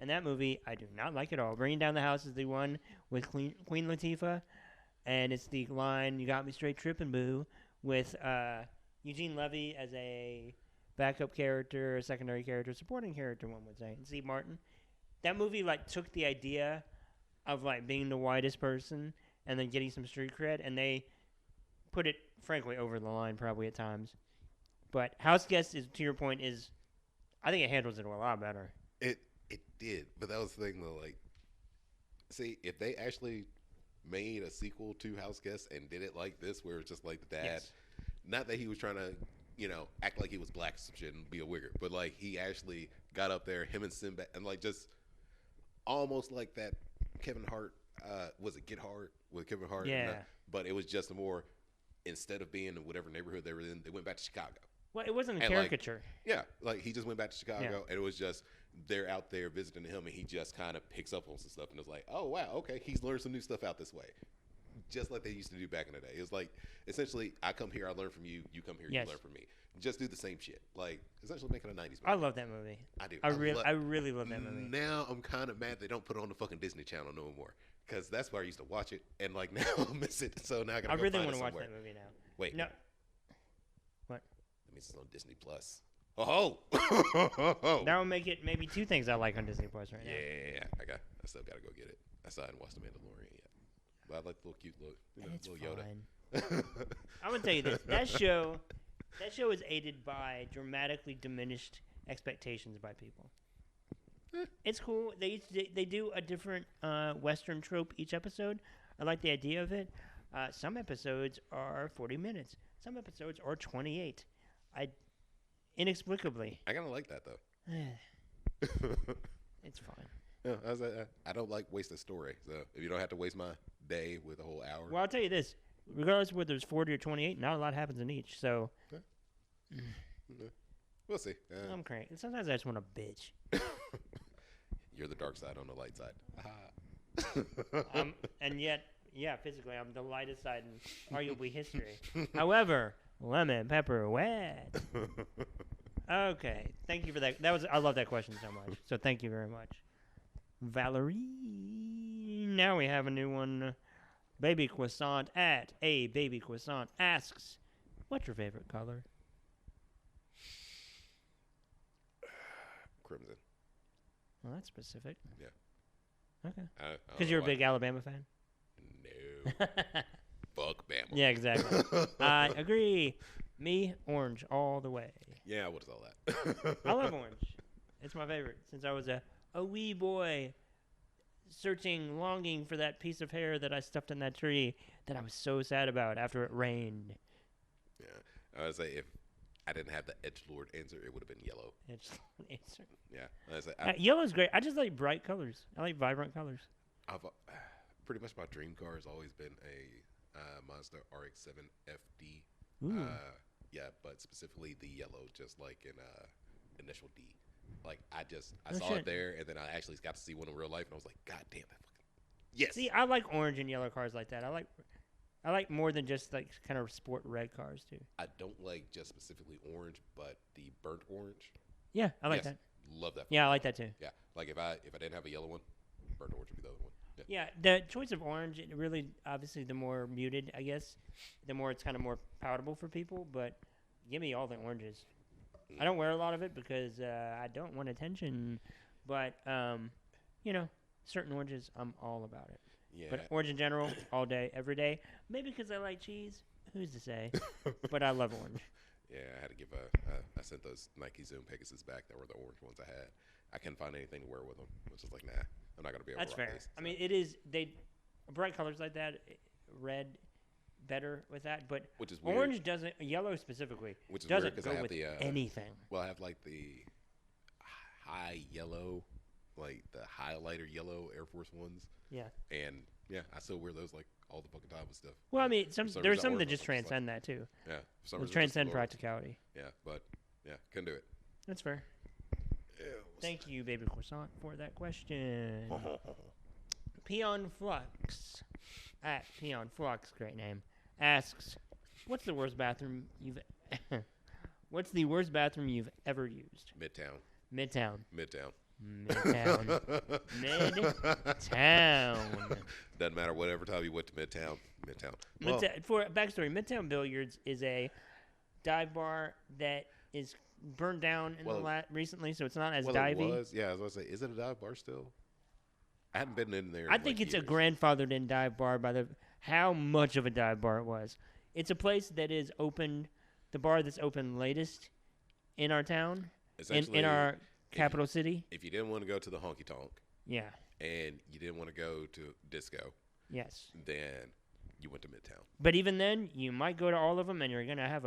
S1: And that movie, I do not like at all. Bringing Down the House is the one with Queen Latifah, and it's the line, "You got me straight tripping, boo," with Eugene Levy as a backup character, a secondary character, supporting character, one would say, and Steve Martin. That movie, like, took the idea of, like, being the whitest person and then getting some street cred, and they put it, frankly, over the line probably at times. But House Guest, is, to your point, is, I think it handles it a lot better.
S2: It did, but that was the thing though. Like, see, if they actually made a sequel to House Guest and did it like this, where it's just like the dad,
S1: Yes.
S2: not that he was trying to, act like he was black or some shit and be a wigger, but like he actually got up there, him and Sinbad, and like just almost like that Kevin Hart, was it Get Hard with Kevin Hart?
S1: Yeah.
S2: But it was just more, instead of being in whatever neighborhood they were in, they went back to Chicago.
S1: Well, it wasn't a
S2: And,
S1: caricature.
S2: Yeah, like he just went back to Chicago,
S1: Yeah.
S2: and it was just they're out there visiting him, and he just kind of picks up on some stuff, and it's like, oh wow, okay, he's learned some new stuff out this way, just like they used to do back in the day. It was like essentially, I come here, I learn from you, you come here,
S1: Yes.
S2: you learn from me. Just do the same shit, like essentially making a '90s movie.
S1: I love that movie.
S2: I do.
S1: I really love that movie.
S2: Now I'm kind of mad they don't put it on the fucking Disney Channel no more, because that's where I used to watch it, and like now I miss it. So now I gotta.
S1: I
S2: go
S1: really
S2: want
S1: want
S2: to
S1: watch that movie now.
S2: Wait,
S1: No. What?
S2: that means it's on Disney Plus. Oh,
S1: That will make it maybe two things I like on Disney Plus right now.
S2: yeah. I still gotta go get it. I still haven't watched The Mandalorian yet, but I like the little cute look,
S1: It's
S2: little Yoda.
S1: fine. I'm gonna tell you this: that show is aided by dramatically diminished expectations by people. It's cool. They do a different Western trope each episode. I like the idea of it. Some episodes are 40 minutes. Some episodes are 28. Inexplicably.
S2: I kind of like that though.
S1: It's fine.
S2: Yeah, I don't like wasted story. So if you don't have to waste my day with a whole hour,
S1: Well, I'll tell you this: regardless of whether it's 40 or 28, not a lot happens in each. So
S2: we'll see.
S1: I'm cranky. Sometimes I just want to bitch.
S2: You're the dark side on the light side.
S1: And yet, yeah, physically, I'm the lightest side in arguably history. However, lemon pepper wet. Okay, thank you for that. I love that question so much. So thank you very much, Valerie. Now we have a new one. Baby Croissant at a Baby Croissant asks, "What's your favorite color?"
S2: Crimson.
S1: Well, that's specific.
S2: Yeah.
S1: Okay.
S2: I don't
S1: Because
S2: know
S1: you're a
S2: why.
S1: big Alabama fan.
S2: No. Fuck Bama.
S1: Yeah, exactly. I agree. Me, orange all the way.
S2: Yeah, what is all that?
S1: I love orange. It's my favorite since I was a wee boy searching, longing for that piece of hair that I stuffed in that tree that I was so sad about after it rained.
S2: Yeah. I would say if I didn't have the edgelord answer, it would have been yellow.
S1: It's an answer.
S2: Yeah. I was like,
S1: Yellow's great. I just like bright colors. I like vibrant colors.
S2: I've pretty much my dream car has always been a Mazda RX-7 FD.
S1: Ooh.
S2: Yeah, but specifically the yellow, just like in initial D. Like I
S1: Oh,
S2: saw
S1: shit.
S2: it there, and then I actually got to see one in real life, and I was like, God damn that fucking yes.
S1: See, I like orange and yellow cars like that. I like more than just like kind of sport red cars too.
S2: I don't like just specifically orange, but the burnt orange.
S1: Yeah, I like
S2: Yes,
S1: that.
S2: Love that.
S1: Yeah, I like that too.
S2: Yeah, like if I didn't have a yellow one, burnt orange would be the other one. Yeah.
S1: Yeah, the choice of orange, it really, obviously, the more muted, I guess, the more it's kind of more palatable for people. But give me all the oranges. I don't wear a lot of it because I don't want attention. But, certain oranges, I'm all about it.
S2: Yeah.
S1: But orange in general, all day, every day. Maybe because I like cheese. Who's to say? But I love orange.
S2: Yeah, I had to give I sent those Nike Zoom Pegasus back. That were the orange ones I had. I couldn't find anything to wear with them. Which is like, nah, I'm not gonna be able
S1: That's
S2: to rock
S1: fair.
S2: these.
S1: I mean, it is, bright colors like that, red, better with that. But
S2: Which is weird.
S1: orange doesn't, yellow specifically,
S2: Which is
S1: doesn't
S2: weird because
S1: go
S2: I have
S1: with
S2: the
S1: anything.
S2: well, I have like the high yellow, like the highlighter yellow Air Force Ones,
S1: Yeah.
S2: and yeah, I still wear those like all the fucking time and stuff.
S1: Well, I mean,
S2: For some
S1: there's
S2: reason, I
S1: some
S2: wear
S1: that
S2: them,
S1: just
S2: I'm like,
S1: transcend that too.
S2: yeah, for some
S1: They
S2: reason, just
S1: transcend
S2: lower-
S1: practicality.
S2: Yeah, but yeah, couldn't do it.
S1: That's fair.
S2: Yeah,
S1: Thank you, Baby Croissant, for that question. Peon Flux at Peon Flux, great name, asks, "What's the worst bathroom you've What's the worst bathroom you've ever used?"
S2: Midtown.
S1: Midtown.
S2: Midtown.
S1: Midtown. Midtown.
S2: Doesn't matter whatever time you went to Midtown. Midtown. Well,
S1: For backstory, Midtown Billiards is a dive bar that is burned down in recently, so it's not as
S2: well,
S1: divey.
S2: it was. Yeah, I was gonna say, is it a dive bar still? I hadn't been in there.
S1: I
S2: in,
S1: think
S2: like,
S1: it's a
S2: years.
S1: grandfathered in dive bar by how much of a dive bar it was. It's a place that is open, the bar that's open latest in our town, in our capital city.
S2: If you didn't want to go to the honky tonk,
S1: Yeah.
S2: and you didn't want to go to disco,
S1: Yes.
S2: then you went to Midtown.
S1: But even then, you might go to all of them, and you're gonna have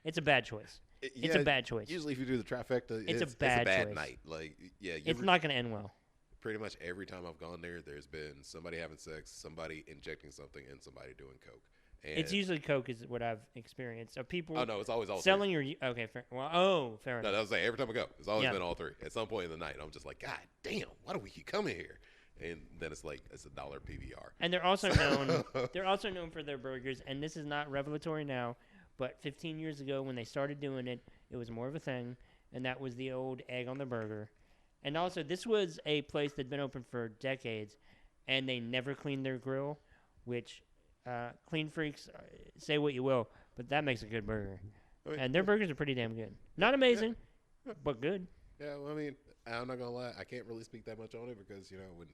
S1: it's a bad choice. It's a bad choice.
S2: Usually, if you do the trifecta,
S1: It's a bad choice.
S2: night. Like, yeah,
S1: It's not gonna end well.
S2: pretty much every time I've gone there, there's been somebody having sex, somebody injecting something, and somebody doing coke. And
S1: It's usually Coke is what I've experienced. Of people
S2: oh no, it's always all
S1: selling your okay. Fair, fair
S2: No,
S1: enough.
S2: that was like every time I go, it's always
S1: Yeah.
S2: been all three. At some point in the night, I'm just like, God damn, why do we keep coming here? And then it's like it's $1 PBR.
S1: And they're also known. They're also known for their burgers. And this is not revelatory now, but 15 years ago when they started doing it, it was more of a thing, and that was the old egg on the burger. And also, this was a place that'd been open for decades, and they never cleaned their grill, which clean freaks say what you will, but that makes a good burger.
S2: I mean,
S1: And their burgers are pretty damn good. Not amazing, but good.
S2: yeah, well, I mean, I'm not gonna lie, I can't really speak that much on it because when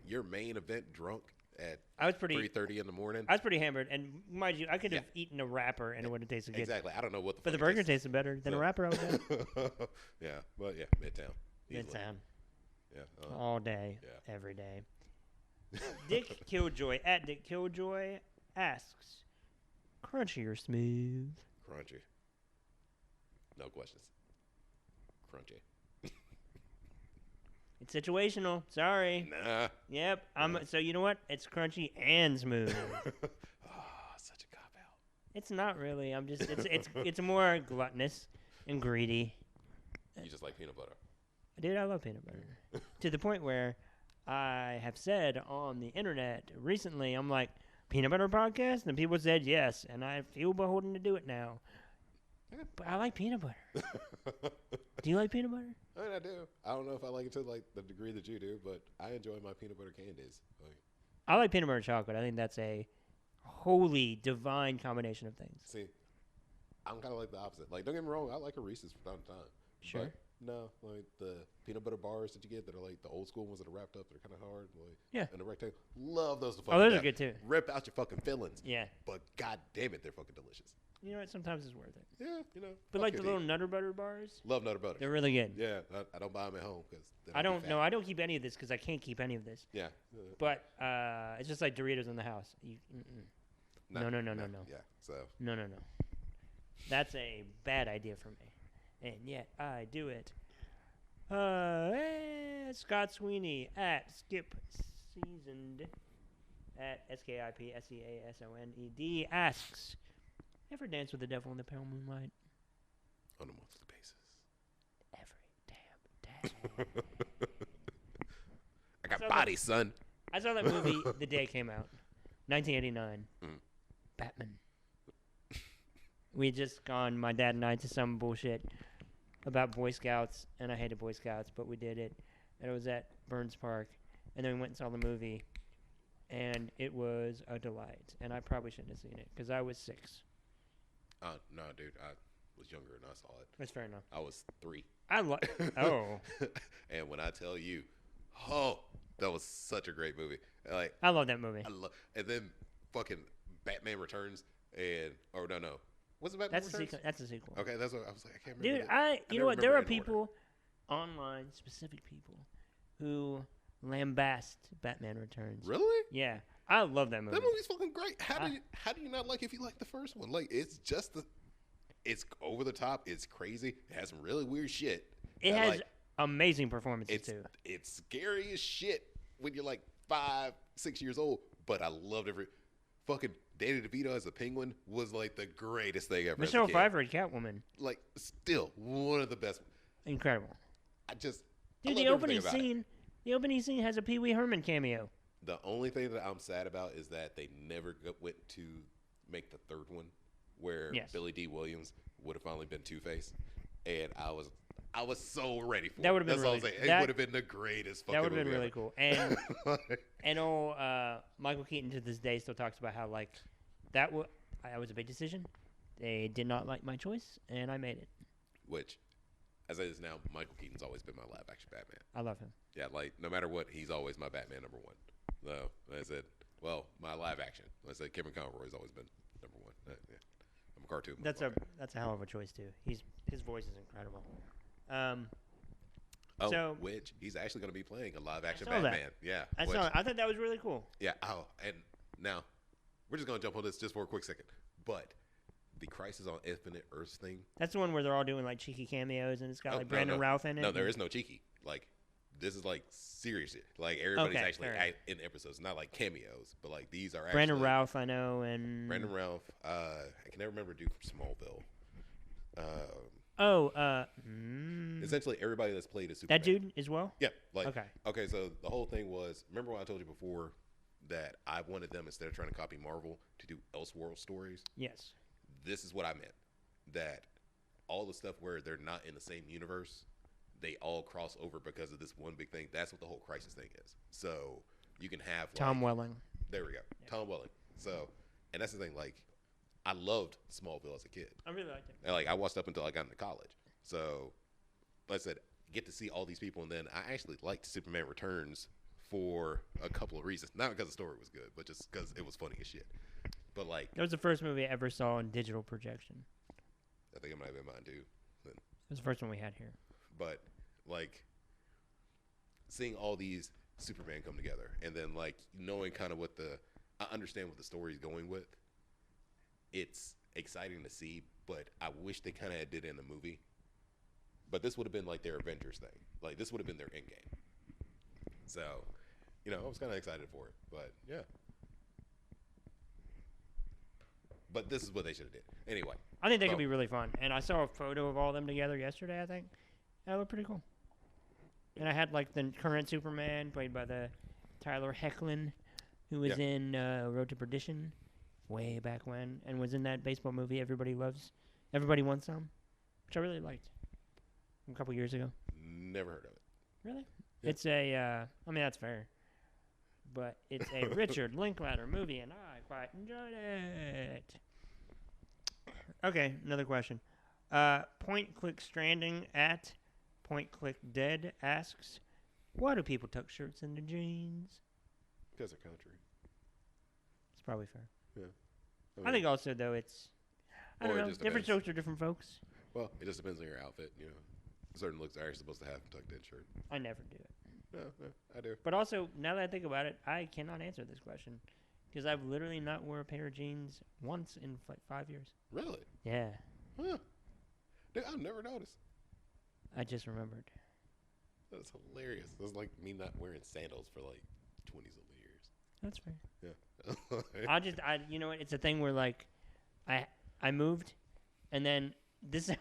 S2: your main event drunk at
S1: I was pretty
S2: 3:30 in the morning.
S1: I was pretty hammered, and mind you, I could have
S2: Yeah.
S1: eaten a wrapper and it would have tasted good.
S2: Exactly. I don't know what the
S1: But the
S2: fuck it
S1: burger tasted better than a
S2: So-
S1: wrapper I would have.
S2: Yeah, but yeah, Midtown. Easily.
S1: Midtown.
S2: Yeah.
S1: All day,
S2: Yeah.
S1: every day. Dick Killjoy, at Dick Killjoy, asks, crunchy or smooth?
S2: Crunchy. No questions. Crunchy.
S1: It's situational. Sorry.
S2: Nah.
S1: Yep. So you know what? It's crunchy and smooth.
S2: Such a cop out.
S1: It's not really. I'm just. It's more gluttonous and greedy.
S2: You just like peanut butter.
S1: Dude, I love peanut butter. To the point where I have said on the internet recently, I'm like, peanut butter podcast? And people said yes, and I feel beholden to do it now. But I like peanut butter. Do you like peanut butter?
S2: I mean, I do. I don't know if I like it to like the degree that you do, but I enjoy my peanut butter candies. Like,
S1: I like peanut butter chocolate. I think that's a holy, divine combination of things.
S2: see, I'm kind of like the opposite. Like, don't get me wrong, I like a Reese's from time to time.
S1: Sure.
S2: But no, like the peanut butter bars that you get that are like the old school ones that are wrapped up, that are kind of hard. Like,
S1: Yeah.
S2: And the rectangle. Love those.
S1: Oh, those are good too.
S2: Rip out your fucking fillings.
S1: Yeah.
S2: But god damn it, they're fucking delicious.
S1: You know what? Sometimes it's worth it.
S2: Yeah,
S1: But
S2: fuck
S1: like
S2: your
S1: the little
S2: teeth.
S1: Nutter Butter bars,
S2: Love Nutter Butter.
S1: they're really good.
S2: Yeah, I don't buy them at home because
S1: I don't know. I don't keep any of this because I can't keep any of this.
S2: Yeah.
S1: But it's just like Doritos in the house. No. No.
S2: Yeah. So
S1: No. That's a bad idea for me. And yet I do it. Scott Sweeney at Skip Seasoned at SKIPSEASONED asks, ever dance with the devil in the pale moonlight?
S2: on a monthly basis.
S1: Every damn day.
S2: I got
S1: So
S2: bodies, son.
S1: I saw that movie the day it came out. 1989. Batman. We had just gone, my dad and I, to some bullshit about Boy Scouts, and I hated Boy Scouts, but we did it. And it was at Burns Park. And then we went and saw the movie, and it was a delight. And I probably shouldn't have seen it, because I was 6.
S2: No, dude. I was younger and I saw it.
S1: That's fair enough.
S2: I was 3.
S1: Oh.
S2: And when I tell you, that was such a great movie. Like,
S1: I love that movie.
S2: and then fucking Batman Returns no. Was it Batman Returns?
S1: That's a sequel.
S2: Okay, that's what I was like. I can't remember.
S1: Dude, you know
S2: never
S1: what? There are
S2: remember in order.
S1: people online, specific people, who lambast Batman Returns.
S2: Really?
S1: Yeah. I love that movie.
S2: That movie's fucking great. How do you not like it if you like the first one? Like it's just it's over the top. It's crazy. It has some really weird shit.
S1: It has amazing performances too.
S2: It's scary as shit when you're like 5, 6 years old. But I loved every fucking Danny DeVito as a penguin was like the greatest thing ever.
S1: Michelle Pfeiffer as Catwoman.
S2: Like still one of the best.
S1: Incredible.
S2: Dude,
S1: the opening scene. The opening scene has a Pee Wee Herman cameo.
S2: The only thing that I'm sad about is that they never went to make the third one, where Billy D. Williams would have finally been Two-Face, and I was so ready for it.
S1: That would have been really.
S2: It would have been the greatest fucking movie.
S1: That would have been really cool. And Michael Keaton to this day still talks about how like that was a big decision. They did not like my choice, and I made it.
S2: Which, as it is now, Michael Keaton's always been my live action Batman.
S1: I love him.
S2: Yeah, like no matter what, he's always my Batman number one. No, I said, well, my live action. I said Kevin Conroy's always been number one. Yeah. I'm a cartoon.
S1: That's a hell of a choice too. His voice is incredible.
S2: Which he's actually going to be playing a live action Batman. That. Yeah,
S1: I thought that was really cool.
S2: Yeah. Oh, and now we're just going to jump on this just for a quick second. But the Crisis on Infinite Earths thing.
S1: That's the one where they're all doing like cheeky cameos, and it's got Brandon Routh in it.
S2: No, there is no cheeky. Like. This is like serious. Like everybody's actually in episodes, not like cameos, but like these are actually
S1: Brandon Routh, I know, and
S2: Brandon Routh. I can never remember dude from Smallville. Essentially everybody that's played a Superman.
S1: That dude as well.
S2: Yeah. Like okay. So the whole thing was, remember when I told you before that I wanted them, instead of trying to copy Marvel, to do Elseworld stories?
S1: Yes.
S2: This is what I meant. That all the stuff where they're not in the same universe, they all cross over because of this one big thing. That's what the whole Crisis thing is. So you can have
S1: Tom Welling.
S2: There we go. Yeah. Tom Welling. So, and that's the thing. Like, I loved Smallville as a kid.
S1: I really liked it.
S2: And like, I watched up until I got into college. So, like I said, get to see all these people, and then I actually liked Superman Returns for a couple of reasons. Not because the story was good, but just because it was funny as shit. But like,
S1: that was the first movie I ever saw in digital projection.
S2: I think it might have been mine too.
S1: It was the first one we had here.
S2: But like seeing all these Superman come together, and then like knowing kind of I understand what the story is going with. It's exciting to see, but I wish they kind of did it in the movie. But this would have been like their Avengers thing. Like this would have been their end game. So, I was kind of excited for it. But yeah. But this is what they should have did. Anyway.
S1: I think they could be really fun. And I saw a photo of all of them together yesterday, I think. That looked pretty cool. And I had like the current Superman played by the Tyler Hoechlin, who was in Road to Perdition way back when, and was in that baseball movie Everybody Wants Some, which I really liked a couple years ago.
S2: Never heard of it.
S1: Really? Yeah. It's I mean, that's fair. But it's a Richard Linklater movie, and I quite enjoyed it. Okay, another question. Point Click Stranding at Point Click Dead asks, why do people tuck shirts into jeans?
S2: Because they're country.
S1: It's probably fair.
S2: Yeah.
S1: I think also, though, it's, I don't know, different strokes are different folks.
S2: Well, it just depends on your outfit, Certain looks are supposed to have a tucked in shirt.
S1: I never do it.
S2: No, I do.
S1: But also, now that I think about it, I cannot answer this question. Because I've literally not worn a pair of jeans once in like 5 years.
S2: Really?
S1: Yeah.
S2: Huh. Dude, I've never noticed.
S1: I just remembered.
S2: That's hilarious. That's like me not wearing sandals for like 20-something years.
S1: That's fair.
S2: Yeah.
S1: You know what? It's a thing where like, I moved, and then this is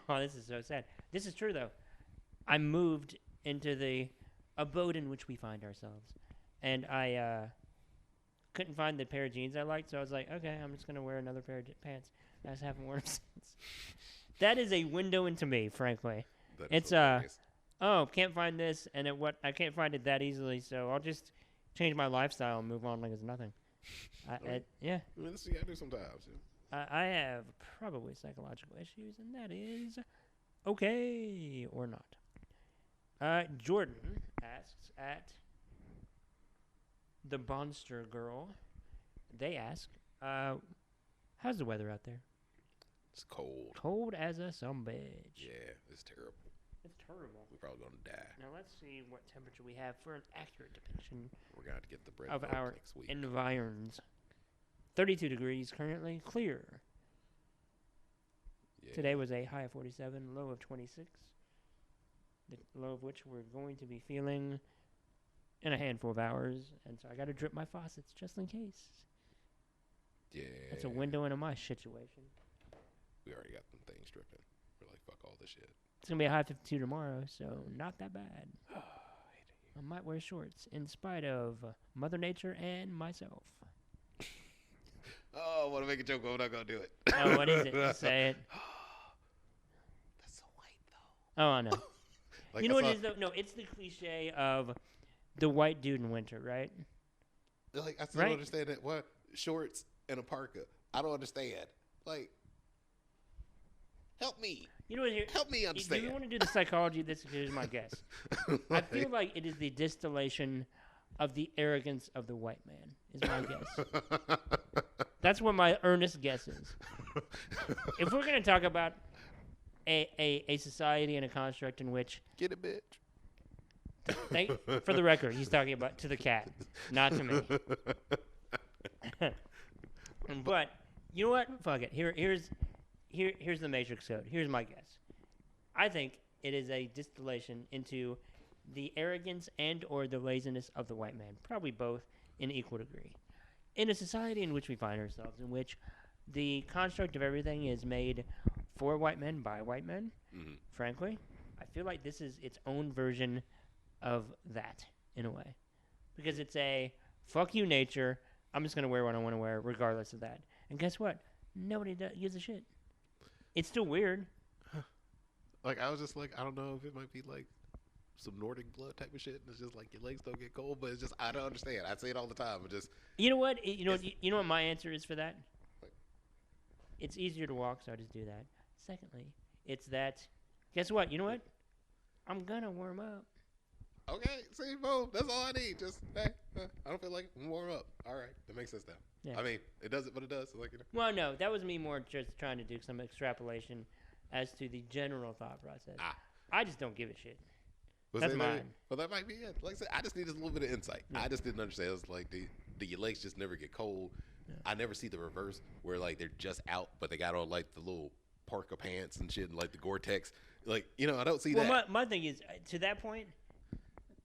S1: so sad. This is true though. I moved into the abode in which we find ourselves, and I couldn't find the pair of jeans I liked, so I was like, okay, I'm just gonna wear another pair of pants. I just haven't worn them since. That is a window into me, frankly. It's can't find this, and I can't find it that easily, so I'll just change my lifestyle and move on like it's nothing. Yeah.
S2: I mean, this is what you gotta do sometimes.
S1: I have probably psychological issues, and that is okay or not. Jordan asks at the Bonster Girl. They ask, how's the weather out there?
S2: It's cold.
S1: Cold as a sumbitch.
S2: Yeah, it's terrible.
S1: It's terrible.
S2: We're probably gonna die.
S1: Now let's see what temperature we have for an accurate depiction
S2: We're gonna have to get the bread
S1: of
S2: book
S1: our
S2: next week.
S1: environs. 32 degrees currently, clear.
S2: Yeah.
S1: Today was a high of 47, low of 26. The low of which we're going to be feeling in a handful of hours. And so I got to drip my faucets just in case.
S2: Yeah.
S1: That's a window into my situation.
S2: We already got them things dripping. We're like, fuck all this shit.
S1: It's going to be a high of 52 tomorrow, so not that bad. I might wear shorts in spite of Mother Nature and myself.
S2: Oh, I want to make a joke, but I'm not gonna do it.
S1: Oh, what is it? Say it.
S2: That's so white, though.
S1: Oh, I know.
S2: Like,
S1: You know what it is, though? No, it's the cliche of the white dude in winter, right?
S2: Like, I still don't understand that. What? Shorts and a parka. I don't understand. Like, help me.
S1: You know what?
S2: Help me understand.
S1: If you want to do the psychology of this, here's my guess. I feel like it is the distillation of the arrogance of the white man, is my guess. That's what my earnest guess is. If we're going to talk about a society and a construct in which...
S2: Get it, bitch.
S1: For the record, he's talking about to the cat, not to me. But, you know what? Fuck it. Here's the Matrix code. Here's my guess. I think it is a distillation into the arrogance and or the laziness of the white man. Probably both in equal degree. In a society in which we find ourselves, in which the construct of everything is made for white men by white men, frankly, I feel like this is its own version of that, in a way. Because it's a, fuck you, nature, I'm just going to wear what I want to wear, regardless of that. And guess what? Nobody gives a shit. It's still weird.
S2: Like, I was just like, I don't know if it might be like some Nordic blood type of shit. And it's just like your legs don't get cold, but it's just, I don't understand. I say it all the time. It just...
S1: You know what? You know what my answer is for that? It's easier to walk, so I just do that. Secondly, it's that, guess what? You know what? I'm going to warm up.
S2: Okay, see, boom, that's all I need. Just, hey, I don't feel like warm up. All right, that makes sense now. Yeah. I mean, it does it, but it does. Like, you know.
S1: Well, no, that was me more just trying to do some extrapolation as to the general thought process. I just don't give a shit. That's mine.
S2: Well, that might be it. Like I said, I just needed a little bit of insight. Yeah. I just didn't understand. It was like, do your legs just never get cold? Yeah. I never see the reverse where, like, they're just out, but they got on, like, the little parka pants and shit and, like, the Gore-Tex. Like, you know, I don't see that.
S1: Well, my thing is, to that point,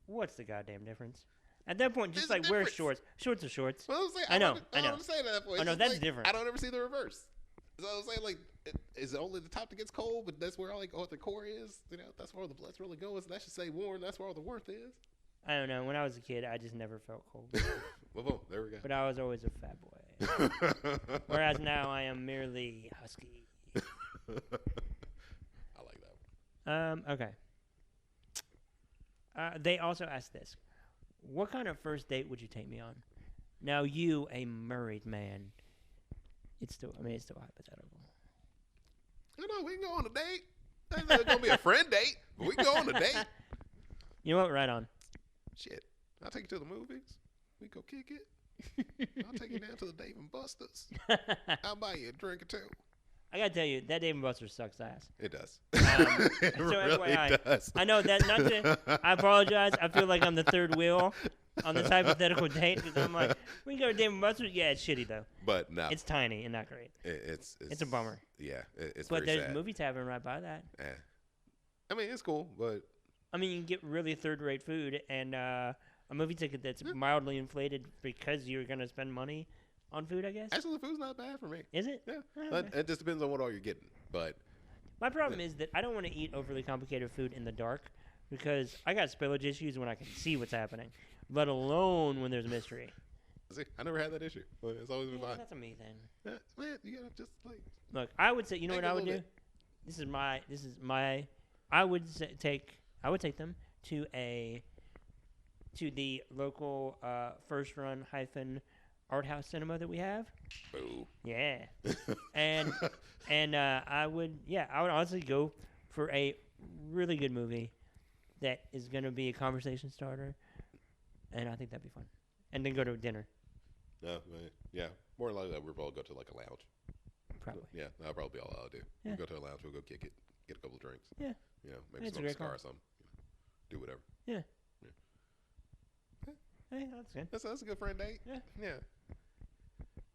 S1: what's the goddamn difference? At that point, just, wear shorts. Shorts are shorts.
S2: Well, I'm saying,
S1: I know.
S2: I don't understand at that point.
S1: I know, that's different.
S2: I don't ever see the reverse. So I was saying, like, is it only the top that gets cold, but that's where, like, all the core is? You know, that's where all the blood's really going. So that should say warm. That's where all the warmth is.
S1: I don't know. When I was a kid, I just never felt cold.
S2: Well, boom, there we go.
S1: But I was always a fat boy. Whereas now I am merely husky.
S2: I like that one.
S1: Okay. They also asked this. What kind of first date would you take me on? Now, you, a married man, it's still hypothetical.
S2: No, we can go on a date. It's going to be a friend date, but we can go on a date.
S1: You know what? Right on.
S2: Shit. I'll take you to the movies. We go kick it. I'll take you down to the Dave & Buster's. I'll buy you a drink or two.
S1: I gotta tell you, that Dave & Buster's sucks ass.
S2: It does.
S1: It so really does. I know that. Not to. I apologize. I feel like I'm the third wheel on this hypothetical date because I'm like, we can go to Dave & Buster's. Yeah, it's shitty though.
S2: But no,
S1: it's tiny and not great.
S2: It's
S1: a bummer.
S2: Yeah, it's.
S1: But
S2: very
S1: there's
S2: sad.
S1: a movie tavern right by that.
S2: Yeah. I mean, it's cool, but.
S1: I mean, you can get really third-rate food and a movie ticket that's mildly inflated because you're gonna spend money on food, I guess.
S2: Actually, the food's not bad for me.
S1: Is it?
S2: Yeah. It just depends on what all you're getting. But
S1: my problem is that I don't want to eat overly complicated food in the dark because I got spillage issues when I can see what's happening, let alone when there's a mystery.
S2: See, I never had that issue. It's always been fine.
S1: That's a me thing.
S2: Yeah, man, you gotta just like.
S1: Look, I would say, you know what I would do? This is my. I would take them to the local First Run - art house cinema that we have.
S2: Boo.
S1: Yeah. and I would honestly go for a really good movie that is going to be a conversation starter, and I think that'd be fun. And then go to dinner.
S2: No, yeah. More likely that we'll probably go to like a lounge.
S1: Probably.
S2: Yeah, that'll probably be all I'll do.
S1: Yeah.
S2: We'll go to a lounge, we'll go kick it, get a couple of drinks.
S1: Yeah.
S2: You know, maybe
S1: It's a
S2: smoke a
S1: great
S2: cigar
S1: call.
S2: or something. Do whatever.
S1: Yeah.
S2: Yeah.
S1: Hey, that's good.
S2: That's a good friend date.
S1: Yeah.
S2: Yeah.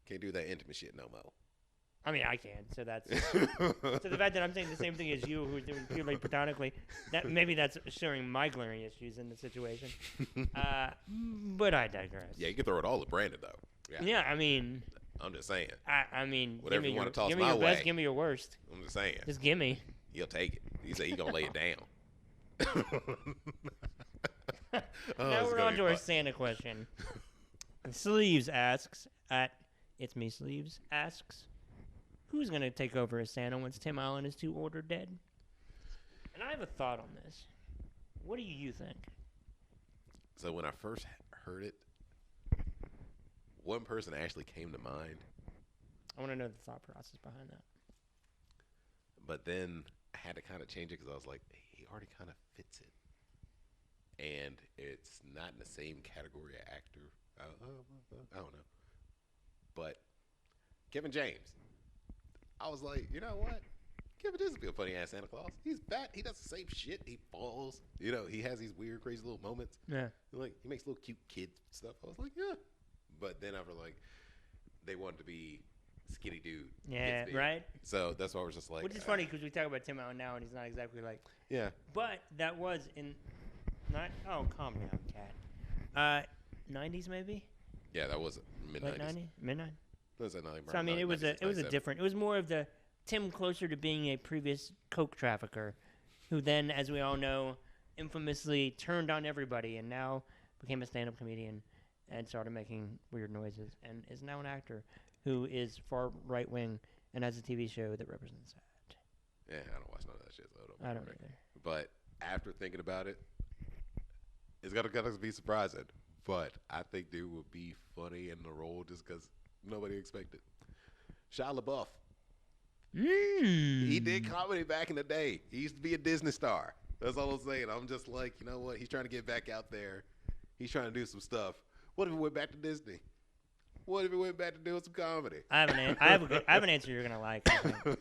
S2: Can't do that intimate shit no more.
S1: I mean, I can. So that's so the fact that I'm saying the same thing as you, who's doing purely platonically, that maybe that's showing my glaring issues in the situation. But I digress.
S2: Yeah, you can throw it all at Brandon though. Yeah.
S1: Yeah, I mean,
S2: I'm just saying.
S1: I mean,
S2: Whatever
S1: give me
S2: you wanna
S1: your,
S2: toss
S1: give me
S2: my
S1: your best,
S2: way.
S1: give me your worst.
S2: I'm just saying.
S1: Just give me.
S2: He'll take it. He said he's gonna lay it down.
S1: Now we're on to our Santa question. Sleeves asks at It's Me Sleeves asks, who's gonna take over as Santa once Tim Allen is too old or dead? And I have a thought on this. What do you think?
S2: So when I first heard it, one person actually came to mind,
S1: I want to know the thought process behind that.
S2: but then I had to kind of change it because I was like, he already kind of fits it, and it's not in the same category of actor. I don't know, but Kevin James. I was like, you know what? Kevin James would be a funny ass Santa Claus. He's fat. He does the same shit. He falls. You know, he has these weird, crazy little moments.
S1: Yeah.
S2: Like he makes little cute kid stuff. I was like, yeah. But then after like, they wanted to be skinny dude.
S1: Yeah,
S2: gets big.
S1: right?
S2: So that's why I was just like,
S1: Which is funny because we talk about Tim Allen now and he's not exactly like.
S2: yeah.
S1: But that was in. Not. Oh, calm down, cat. 90s maybe?
S2: Yeah, that was mid
S1: Late
S2: 90s.
S1: 90s? Midnight?
S2: Was that
S1: So, I mean, it was a different. It was more of the Tim closer to being a previous coke trafficker who then, as we all know, infamously turned on everybody and now became a stand-up comedian and started making weird noises and is now an actor who is far right-wing and has a TV show that represents that.
S2: Yeah, I don't watch none of that shit. So
S1: I don't either.
S2: But after thinking about it, it's gotta be surprising. But I think dude would be funny in the role just because nobody expected. Shia LaBeouf. He did comedy back in the day. He used to be a Disney star. That's all I'm saying. I'm just like, you know what? He's trying to get back out there. He's trying to do some stuff. What if he went back to Disney? What if he went back to doing some comedy?
S1: I have an answer you're gonna like. I think.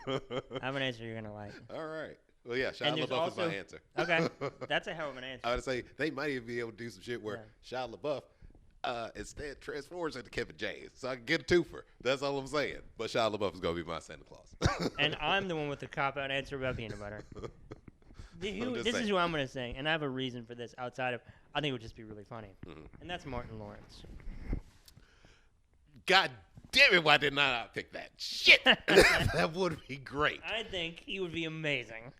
S1: I have an answer you're gonna like.
S2: All right. Well, yeah, Shia
S1: And there's
S2: LaBeouf is
S1: also-
S2: my answer.
S1: Okay, that's a hell of an answer.
S2: I would say they might even be able to do some shit where Shia LaBeouf instead transforms into Kevin James. So I can get a twofer. That's all I'm saying. But Shia LaBeouf is going to be my Santa Claus.
S1: And I'm the one with the cop-out answer about peanut butter.
S2: just
S1: This
S2: saying.
S1: is who I'm going to say, and I have a reason for this outside of, I think it would just be really funny.
S2: Mm-hmm.
S1: And that's Martin Lawrence.
S2: God damn it, why did not I pick that? Shit! That would be great.
S1: I think he would be amazing.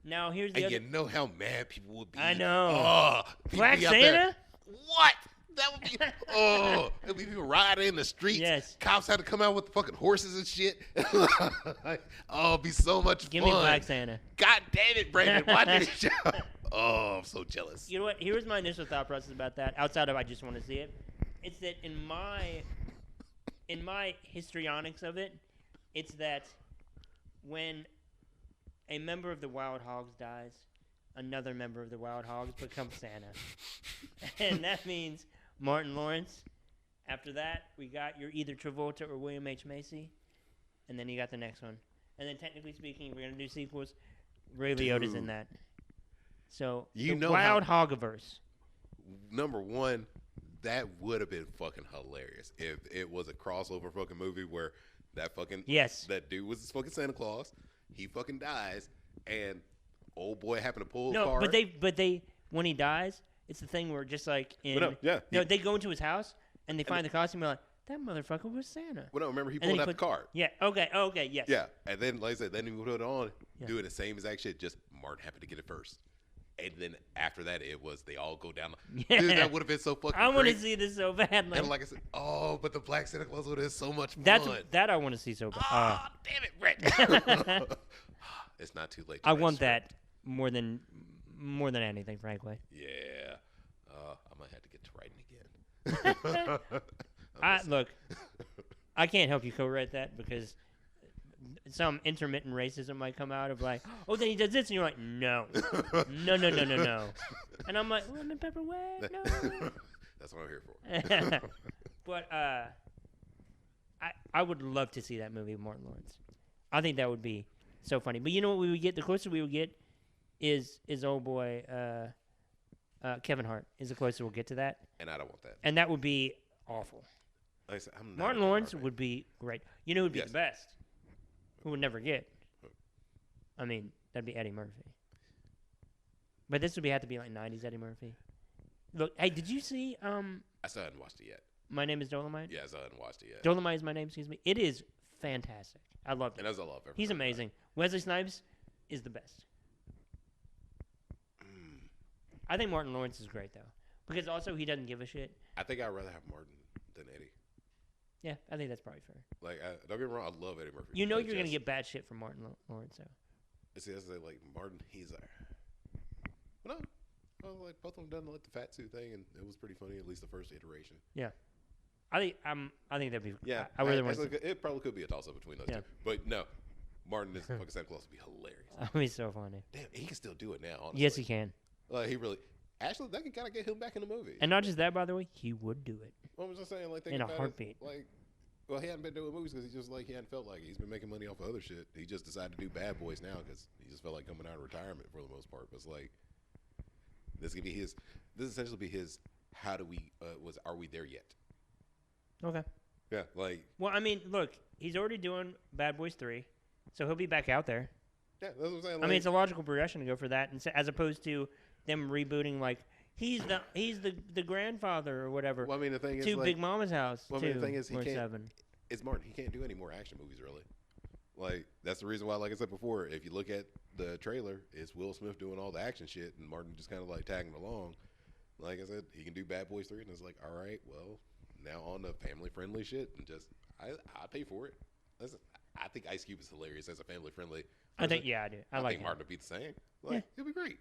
S1: Now, here's the
S2: And
S1: other...
S2: you know how mad people would be.
S1: I know.
S2: Oh, people
S1: Black
S2: be out there-
S1: Santa?
S2: What? That would be. Oh, there'd be people riding in the streets.
S1: Yes.
S2: Cops had to come out with the fucking horses and shit. Oh, it'd be so much
S1: Give
S2: fun.
S1: me Black Santa.
S2: God damn it, Brandon. Why did it? Oh, I'm so jealous.
S1: You know what? Here's my initial thought process about that, outside of I just want to see it. It's that in my histrionics of it, it's that when a member of the Wild Hogs dies, another member of the Wild Hogs becomes Santa. And that means Martin Lawrence. After that, we got your either Travolta or William H. Macy. And then you got the next one. And then technically speaking, if we're going to do sequels, Ray Liotta's in that. So,
S2: You
S1: the
S2: know
S1: Wild Hogiverse.
S2: Number one, that would have been fucking hilarious if it was a crossover fucking movie where
S1: Yes.
S2: that dude was fucking Santa Claus. He fucking dies, and old boy happened to pull a
S1: No,
S2: card.
S1: but they when he dies, it's the thing where just like in they go into his house and they find the costume and they're like, that motherfucker was Santa.
S2: Well, no, remember he
S1: And then
S2: pulled out the card.
S1: Yeah, okay, yes.
S2: Yeah, and then like I said, then he put it on,
S1: Yeah.
S2: doing the same exact shit. Just Martin happened to get it first, and then after that, it was they all go down.
S1: Yeah.
S2: Dude, that would have been so fucking.
S1: I want to
S2: great.
S1: see this so bad.
S2: And like I said, oh, but the Black Santa Claus would have been so much fun.
S1: That I want to see so bad.
S2: Ah, damn it, Brett. It's not too late. To
S1: I want
S2: register.
S1: that more than anything, frankly.
S2: Yeah, I might have to get to writing again.
S1: Look, I can't help you co-write that because some intermittent racism might come out of like, oh, then he does this, and you're like, no. And I'm like, lemon pepper wet, no.
S2: That's what I'm here for.
S1: But I would love to see that movie with Martin Lawrence. I think that would be so funny. But you know what we would get? The closer we would get is old boy Kevin Hart is the closest we'll get to that,
S2: And I don't want that.
S1: and that would be awful.
S2: Like I said, I'm not
S1: Martin
S2: a Kevin
S1: Lawrence
S2: Hart fan.
S1: would be great. You know who'd be
S2: Yes.
S1: the best? Who would never get? I mean, that'd be Eddie Murphy. But this would have to be like 90s Eddie Murphy. Look, hey, did you see
S2: I still haven't watched it yet.
S1: My Name is Dolomite?
S2: Yeah, I still haven't watched it yet.
S1: Dolomite is my name, excuse me. It is fantastic. I loved
S2: And
S1: it.
S2: that's all I've ever
S1: He's
S2: heard.
S1: amazing. Wesley Snipes is the best. I think Martin Lawrence is great, though. Because also he doesn't give a shit.
S2: I think I'd rather have Martin than Eddie.
S1: Yeah, I think that's probably fair.
S2: Like, don't get me wrong, I love Eddie Murphy.
S1: You know
S2: Like,
S1: you're going to
S2: just-
S1: get bad shit from Martin Lawrence, though.
S2: See, that's like Martin. He's like, well, no, well, like both of them done like the fat suit thing, and it was pretty funny. At least the first iteration.
S1: I think that'd be.
S2: Yeah,
S1: I really want to.
S2: actually, it probably could be a toss up between those
S1: Yeah.
S2: two. But no, Martin is fucking Santa Claus would be hilarious.
S1: That'd be so funny.
S2: Damn, he can still do it now. Honestly.
S1: Yes, he can.
S2: Like he really. Actually, that can kind of get him back in the movie.
S1: And not just that, by the way, he would do it.
S2: I was just saying, like, think
S1: In a
S2: about
S1: heartbeat.
S2: It, like, well, he hadn't been doing movies because he just like he hadn't felt like it. He's been making money off of other shit. He just decided to do Bad Boys now because he just felt like coming out of retirement for the most part. But it's like this could be his. This essentially be his. How do we? Are we there yet?
S1: Okay.
S2: Yeah, like
S1: Well, I mean, look, he's already doing Bad Boys 3, so he'll be back out there.
S2: yeah, that's what I'm saying.
S1: I
S2: Like,
S1: mean, it's a logical progression to go for that, and as opposed to them rebooting like he's the grandfather or whatever.
S2: well, I mean, the thing is,
S1: to
S2: like,
S1: Big Mama's house.
S2: well, I mean, the
S1: 2
S2: thing is, he
S1: or
S2: can't-
S1: 7.
S2: it's Martin. He can't do any more action movies, really. Like that's the reason why, like I said before, if you look at the trailer, it's Will Smith doing all the action shit, and Martin just kind of like tagging along. Like I said, he can do Bad Boys 3, and it's like, all right, well, now on the family friendly shit, and just I pay for it. I think Ice Cube is hilarious as a family friendly.
S1: I think I do. I like
S2: think
S1: him.
S2: Martin would be the same. Like
S1: Yeah.
S2: he'll be great.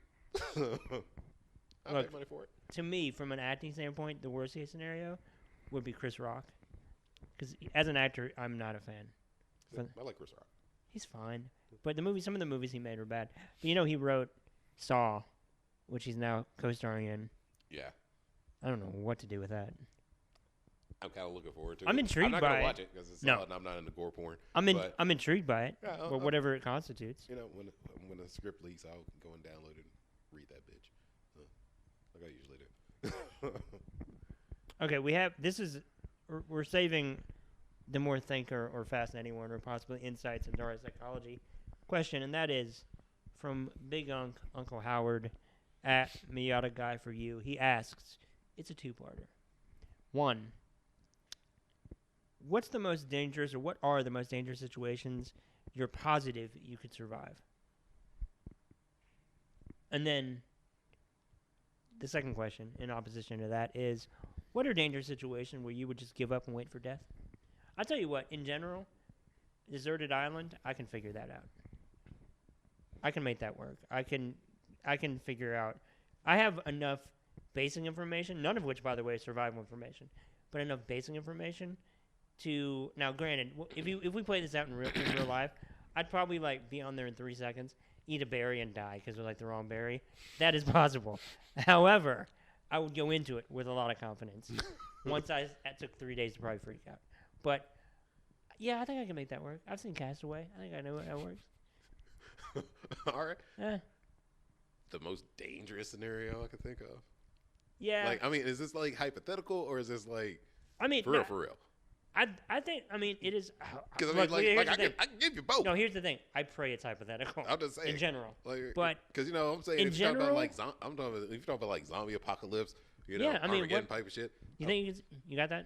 S2: I'll
S1: Look,
S2: pay money for it.
S1: To me, from an acting standpoint, the worst case scenario would be Chris Rock. Because as an actor, I'm not a fan.
S2: I like Chris Rock.
S1: He's fine, but some of the movies he made are bad. But he wrote Saw, which he's now co-starring in.
S2: Yeah,
S1: I don't know what to do with that.
S2: I'm kind of looking forward to it.
S1: I'm intrigued
S2: I'm not
S1: by
S2: gonna
S1: it.
S2: watch it because it's
S1: No.
S2: Saw, and I'm not into gore porn.
S1: I'm intrigued by it,
S2: Yeah,
S1: but whatever it constitutes.
S2: You know, when the script leaks, I'll go and download it and read that bitch, like I usually do.
S1: Okay, we're saving the more thinker or fascinating one, or possibly insights into our psychology question, and that is from Big Uncle Howard at Miata Guy for You. He asks, it's a two-parter. 1, what's the most dangerous, or what are the most dangerous situations you're positive you could survive? And then the second question, in opposition to that, is what are dangerous situations where you would just give up and wait for death? I'll tell you what, in general, deserted island, I can figure that out. I can make that work. I can figure out. I have enough basic information, none of which, by the way, is survival information, but enough basic information to. Now, granted, if we play this out in real life, I'd probably be on there in 3 seconds, eat a berry, and die because it was the wrong berry. That is possible. However, I would go into it with a lot of confidence. Once that took 3 days to probably freak out. But yeah, I think I can make that work. I've seen Castaway. I think I know how that works.
S2: All right.
S1: Yeah.
S2: The most dangerous scenario I could think of.
S1: Yeah.
S2: Like, I mean, is this hypothetical or is this
S1: I mean,
S2: for real? For real?
S1: I think. I mean, it is.
S2: Because
S1: Look, here's the thing.
S2: I can give you both.
S1: No, here's the thing. I pray it's hypothetical.
S2: I'm just saying
S1: In general.
S2: But because I'm saying
S1: in
S2: if you're talking
S1: general-
S2: about I'm talking about if you're talking about zombie apocalypse,
S1: Yeah, I mean,
S2: Armageddon type of shit.
S1: You think you got that?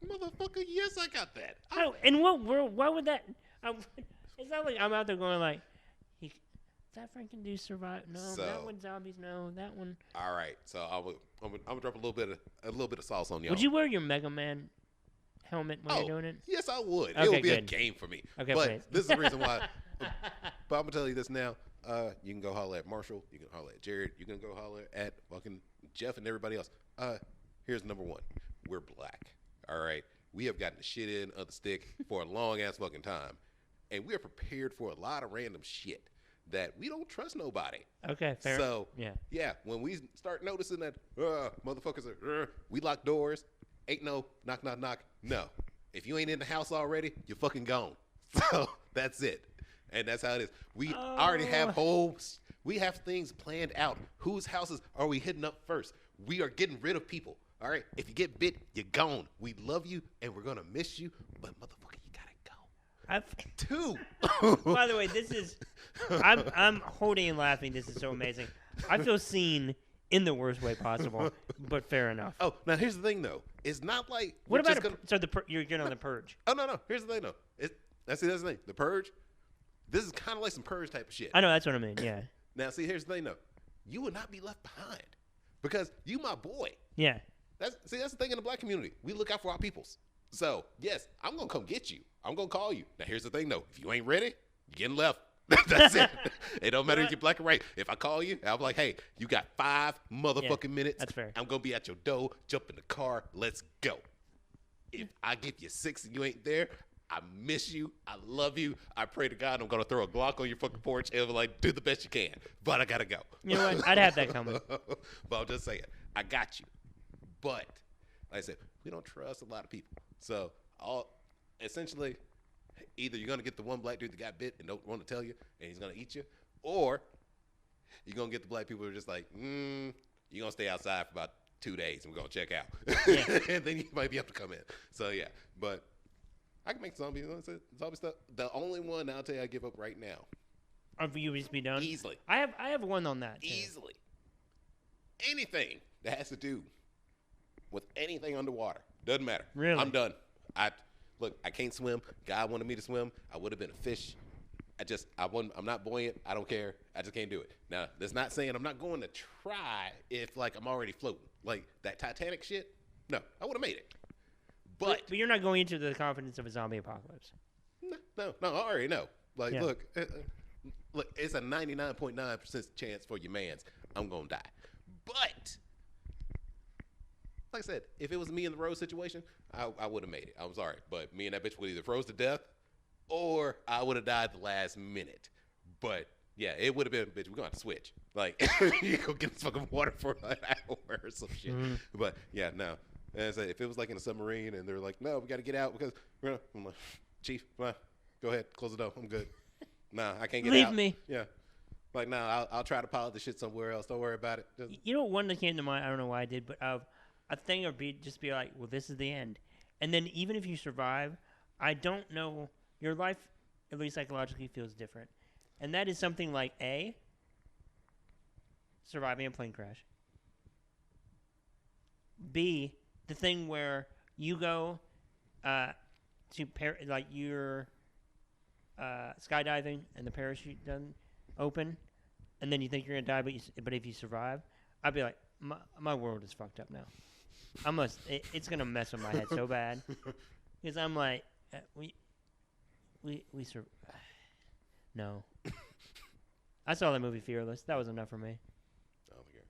S2: Motherfucker, yes, I got that.
S1: Oh, in what world? Why would that? It's not like I'm out there going that freaking do survive? No,
S2: So-
S1: that one zombies. No, that one.
S2: All right, so I'm gonna drop a little bit of sauce on y'all.
S1: Would you wear your Mega Man helmet when you're doing it?
S2: Yes, I would.
S1: Okay,
S2: It would be
S1: good.
S2: a game for me.
S1: Okay,
S2: but
S1: please.
S2: this is the reason why. But I'm gonna tell you this now. You can go holler at Marshall. You can holler at Jared. You can go holler at fucking Jeff and everybody else. Here's number one. We're black. All right. We have gotten the shit in of the stick for a long ass fucking time, and we are prepared for a lot of random shit that we don't trust nobody.
S1: Okay, fair.
S2: So
S1: yeah.
S2: when we start noticing that motherfuckers are, we lock doors, ain't no knock knock knock. No, if you ain't in the house already, you're fucking gone. So that's it, and that's how it is. We already have whole We have things planned out. Whose houses are we hitting up first? We are getting rid of people. All right. If you get bit, you're gone. We love you and we're gonna miss you, but motherfucker, you gotta go. Two.
S1: By the way, this is. I'm holding and laughing. This is so amazing. I feel seen in the worst way possible, but fair enough.
S2: Oh, now here's the thing though. It's not like
S1: What about you're getting on the purge?
S2: Oh no. Here's the thing though. That's the thing. The purge. This is kind of like some purge type of shit.
S1: I know that's what I mean. Yeah.
S2: Now see, here's the thing though. You will not be left behind because you my boy.
S1: Yeah.
S2: That's the thing in the black community. We look out for our peoples. So yes, I'm gonna come get you. I'm gonna call you. Now here's the thing though. If you ain't ready, you're getting left. That's it. It don't matter if you're black or white. If I call you, I'm like, hey, you got 5 motherfucking minutes.
S1: That's fair.
S2: I'm gonna be at your door. Jump in the car. Let's go. If I give you 6 and you ain't there, I miss you. I love you. I pray to God I'm gonna throw a Glock on your fucking porch and be like, do the best you can. But I gotta go.
S1: You know what? I'd have that coming.
S2: But I'm just saying, I got you. But like I said, we don't trust a lot of people. So essentially, either you're gonna get the one black dude that got bit and don't want to tell you, and he's gonna eat you, or you're gonna get the black people who are just like, you're gonna stay outside for about 2 days and we're gonna check out, and then you might be able to come in. So yeah, but I can make zombie stuff. The only one I'll tell you I give up right now.
S1: Or you just be done
S2: Easily.
S1: I have one on that. Too.
S2: Easily. Anything that has to do with anything underwater doesn't matter.
S1: Really,
S2: I'm done. Look, I can't swim. God wanted me to swim. I would have been a fish. I'm not buoyant. I don't care. I just can't do it. Now, that's not saying I'm not going to try if, like, I'm already floating. Like, that Titanic shit, no, I would have made it. But
S1: you're not going into the confidence of a zombie apocalypse.
S2: No, I already know. Like,
S1: Yeah.
S2: look, it's a 99.9% chance for your mans. I'm going to die. But like I said, if it was me in the Rose situation, I would have made it. I'm sorry. But me and that bitch would either froze to death or I would have died the last minute. But yeah, it would have been, bitch, we're going to switch. Like, you go get this fucking water for an hour or some shit. Mm-hmm. But yeah, no. And I said, if it was like in a submarine and they're like, no, we got to get out because I'm like, Chief, come on, go ahead, close the door. I'm good. Nah, I can't get out.
S1: Leave me.
S2: Yeah. Like, nah, I'll try to pilot the shit somewhere else. Don't worry about it.
S1: You know, one that came to mind, I don't know why I did, but a thing or just be like, well, this is the end. And then even if you survive, I don't know, your life, at least psychologically, feels different. And that is something like A, surviving a plane crash. B, the thing where you go like you're skydiving and the parachute doesn't open, and then you think you're going to die, but if you survive, I'd be like, my world is fucked up now. It's gonna mess with my head so bad because I'm like, we no. I saw the movie Fearless. That was enough for me.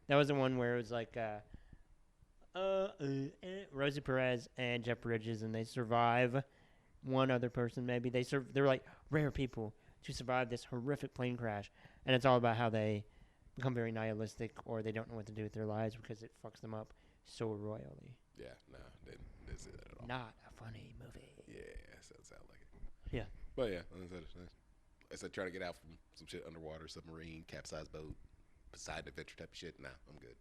S1: That was the one where it was like Rosie Perez and Jeff Bridges, and they survive. One other person maybe they're like rare people to survive this horrific plane crash, and it's all about how they become very nihilistic or they don't know what to do with their lives because it fucks them up so royally.
S2: Yeah, no, didn't see that at all.
S1: Not a funny movie.
S2: Yeah, that sound like it.
S1: Yeah.
S2: But yeah, I said try to get out from some shit underwater, submarine, capsized boat, Poseidon adventure type of shit. Nah, I'm good.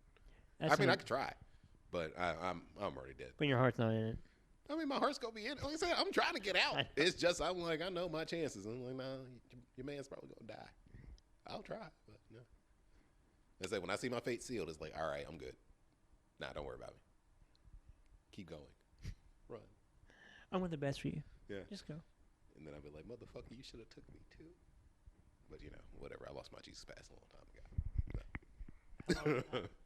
S2: I could try, but I'm already dead.
S1: When your heart's not in it.
S2: I mean, my heart's gonna be in it. Like I said, I'm trying to get out. It's just I'm like, I know my chances. I'm like, nah, your man's probably gonna die. I'll try, but no. I say when I see my fate sealed, it's like, all right, I'm good. Nah, don't worry about me. Keep going. Run.
S1: I want the best for you.
S2: Yeah.
S1: Just go.
S2: And then I'll be like, motherfucker, you should have took me too. But whatever. I lost my Jesus pass a long time ago.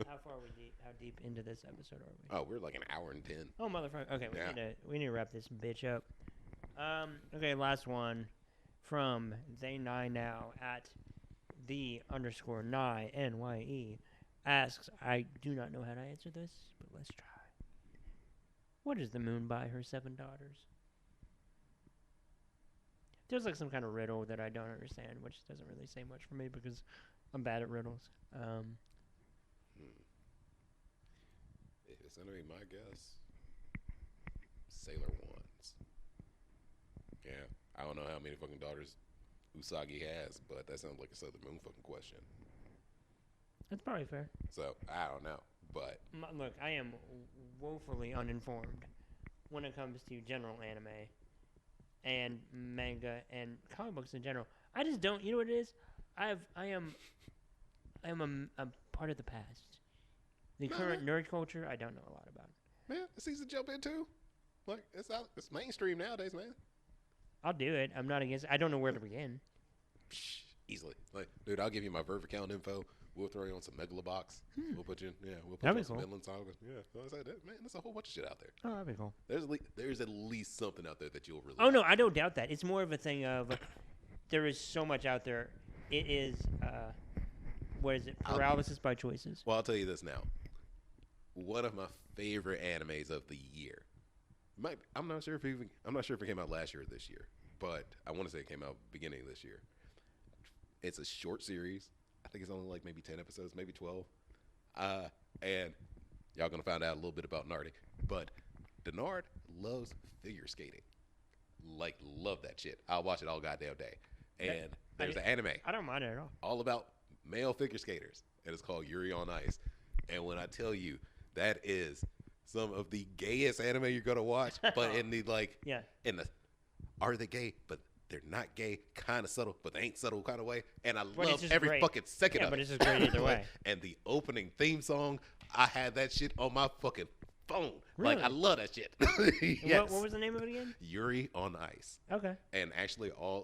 S1: How far are we deep? How deep into this episode are we?
S2: Oh, we're like an hour and 10.
S1: Oh, motherfucker. Okay, we need to wrap this bitch up. Okay, last one from They Nye Now at _Nye NYE asks, I do not know how to answer this, but let's try. What does the moon buy her 7 daughters? There's like some kind of riddle that I don't understand, which doesn't really say much for me because I'm bad at riddles.
S2: If it's gonna be my guess, Sailor Ones. Yeah, I don't know how many fucking daughters Usagi has, but that sounds like a Sailor Moon fucking question.
S1: That's probably fair.
S2: So I don't know, but
S1: Look, I am woefully uninformed when it comes to general anime and manga and comic books in general. I just don't. You know what it is? I am a part of the past. The current nerd culture, I don't know a lot about.
S2: man, it's easy to jump into. Like it's out, it's mainstream nowadays, man.
S1: I'll do it. I'm not against. I don't know where to begin.
S2: Psh, easily, like, dude, I'll give you my Verve account info. We'll throw you on some Megalobox. We'll put you, we'll put you
S1: That'd
S2: on
S1: be
S2: some
S1: cool.
S2: Inland Saga. Yeah, so I was like, man, there's a whole bunch of shit out there.
S1: Oh, that'd be cool.
S2: There's at least something out there that you'll really.
S1: Oh no, I don't doubt that. It's more of a thing of there is so much out there. It is what is it? Paralysis by choices.
S2: Well, I'll tell you this now. One of my favorite animes of the year. I'm not sure if it came out last year or this year, but I want to say it came out beginning of this year. It's a short series. I think it's only like maybe 10 episodes, maybe 12. And y'all gonna find out a little bit about Nardi, but Denard loves figure skating. Like, love that shit. I'll watch it all goddamn day. And there's an anime
S1: I don't mind it at all.
S2: all about male figure skaters, and it's called Yuri on Ice. And when I tell you, that is some of the gayest anime you're gonna watch, but in the are they gay? But they're not gay, kind of subtle, but they ain't subtle kind of way. And I love every
S1: great.
S2: fucking second of it.
S1: But it's just great either way.
S2: And the opening theme song, I had that shit on my fucking phone.
S1: Really?
S2: Like, I love that shit.
S1: Yes. What was the name of it again?
S2: Yuri on Ice.
S1: Okay.
S2: And actually, all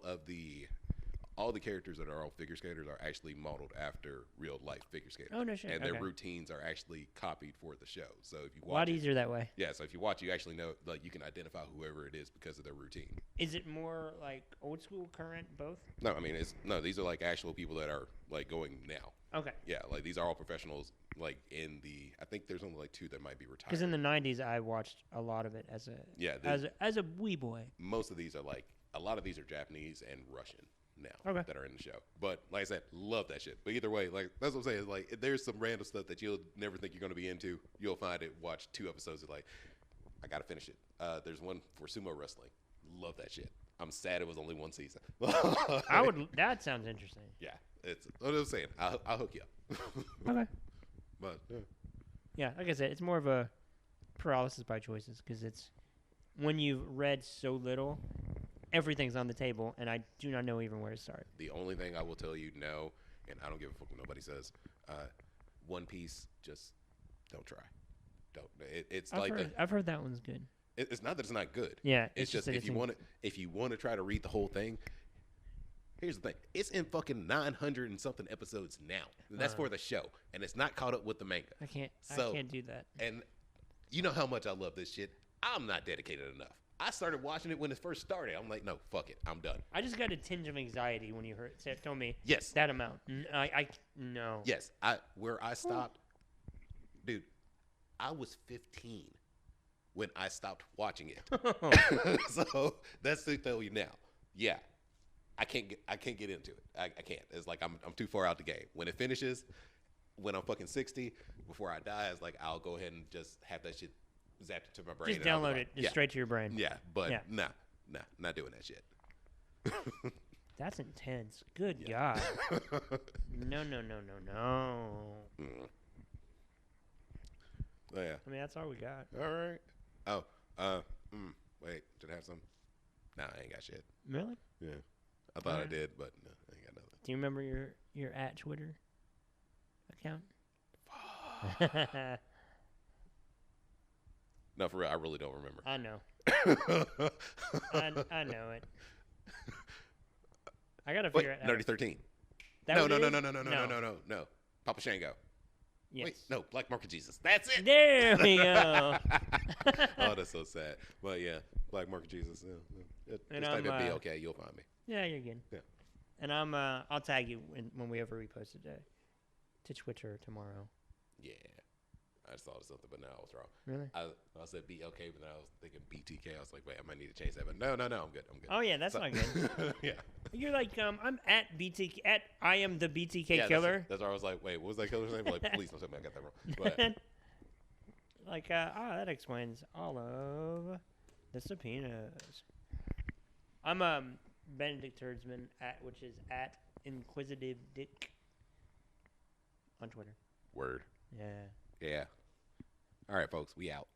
S2: the characters that are all figure skaters are actually modeled after real life figure skaters.
S1: Oh, no shit.
S2: And
S1: Okay.
S2: their routines are actually copied for the show. So if you
S1: A lot
S2: watch it,
S1: easier that way.
S2: yeah, so if you watch, you actually know, like, you can identify whoever it is because of their routine.
S1: Is it more like old school, current, both?
S2: No, I mean, these are like actual people that are like going now.
S1: Okay.
S2: Yeah, like these are all professionals. Like I think there's only like 2 that might be retired.
S1: Because in the '90s, I watched a lot of it as a wee boy.
S2: Most of these are like, a lot of these are Japanese and Russian now
S1: Okay.
S2: that are in the show. But like I said, love that shit. But either way, like, that's what I'm saying. Is like, if there's some random stuff that you'll never think you're going to be into, you'll find it. Watch 2 episodes. Like, I got to finish it. There's one for sumo wrestling. Love that shit. I'm sad it was only 1 season.
S1: That sounds interesting.
S2: Yeah, it's what I'm saying. I'll hook you up.
S1: Okay.
S2: But
S1: Yeah, like I said, it's more of a paralysis by choices because it's when you've read so little, everything's on the table, and I do not know even where to start.
S2: the only thing I will tell you, no, and I don't give a fuck what nobody says. One Piece, just don't try. Don't.
S1: I've heard that one's good.
S2: It's not that it's not good.
S1: Yeah,
S2: It's just
S1: that
S2: if you want to try to read the whole thing. Here's the thing: it's in fucking 900 and something episodes now. And that's for the show, and it's not caught up with the manga.
S1: I can't do that.
S2: And you know how much I love this shit. I'm not dedicated enough. I started watching it when it first started. I'm like, no, fuck it, I'm done.
S1: I just got a tinge of anxiety when you told me
S2: Yes.
S1: that amount. No.
S2: Yes, where I stopped, dude. I was 15 when I stopped watching it. So that's to tell you now. Yeah, I can't get into it. I can't. It's like I'm too far out the game. When it finishes, when I'm fucking 60, before I die, it's like I'll go ahead and just have that shit zapped to my brain.
S1: Just download it straight to your brain.
S2: Yeah, but nah, not doing that shit.
S1: That's intense. Good God. No.
S2: Mm. Oh, yeah.
S1: I mean, that's all we got.
S2: All right. Oh, wait, did I have some? Nah, I ain't got shit.
S1: Really?
S2: Yeah. I thought I did, but no, I ain't got nothing.
S1: Do you remember your at Twitter account?
S2: No, for real, I really don't remember.
S1: I know. I know it. I gotta figure it out.
S2: Nerdy 13.
S1: That
S2: No,
S1: what
S2: no,
S1: it
S2: no,
S1: is?
S2: no, no, no, no, no, no, no. Papa Shango.
S1: Yes.
S2: Wait, no, Black Market Jesus. That's it.
S1: There we go.
S2: Oh, that's so sad. But yeah, Black Market Jesus. Yeah.
S1: And
S2: Just type
S1: I'm,
S2: in be okay, you'll find me.
S1: Yeah, you're good.
S2: Yeah.
S1: And I'll tag you when we ever repost it to Twitter tomorrow.
S2: Yeah. I just thought of something, but no, I was wrong.
S1: Really?
S2: I said be okay, but then I was thinking BTK. I was like, wait, I might need to change that. But no, I'm good.
S1: Oh yeah, that's not good.
S2: Yeah.
S1: You're like, I'm at BTK. I am the BTK
S2: Yeah,
S1: killer.
S2: That's why I was like, wait, what was that killer's name? Like, please don't tell me I got that wrong. But
S1: like, that explains all of the subpoenas. I'm Benedict Herdsman which is at Inquisitive Dick on Twitter.
S2: Word.
S1: Yeah.
S2: Yeah. All right, folks. We out.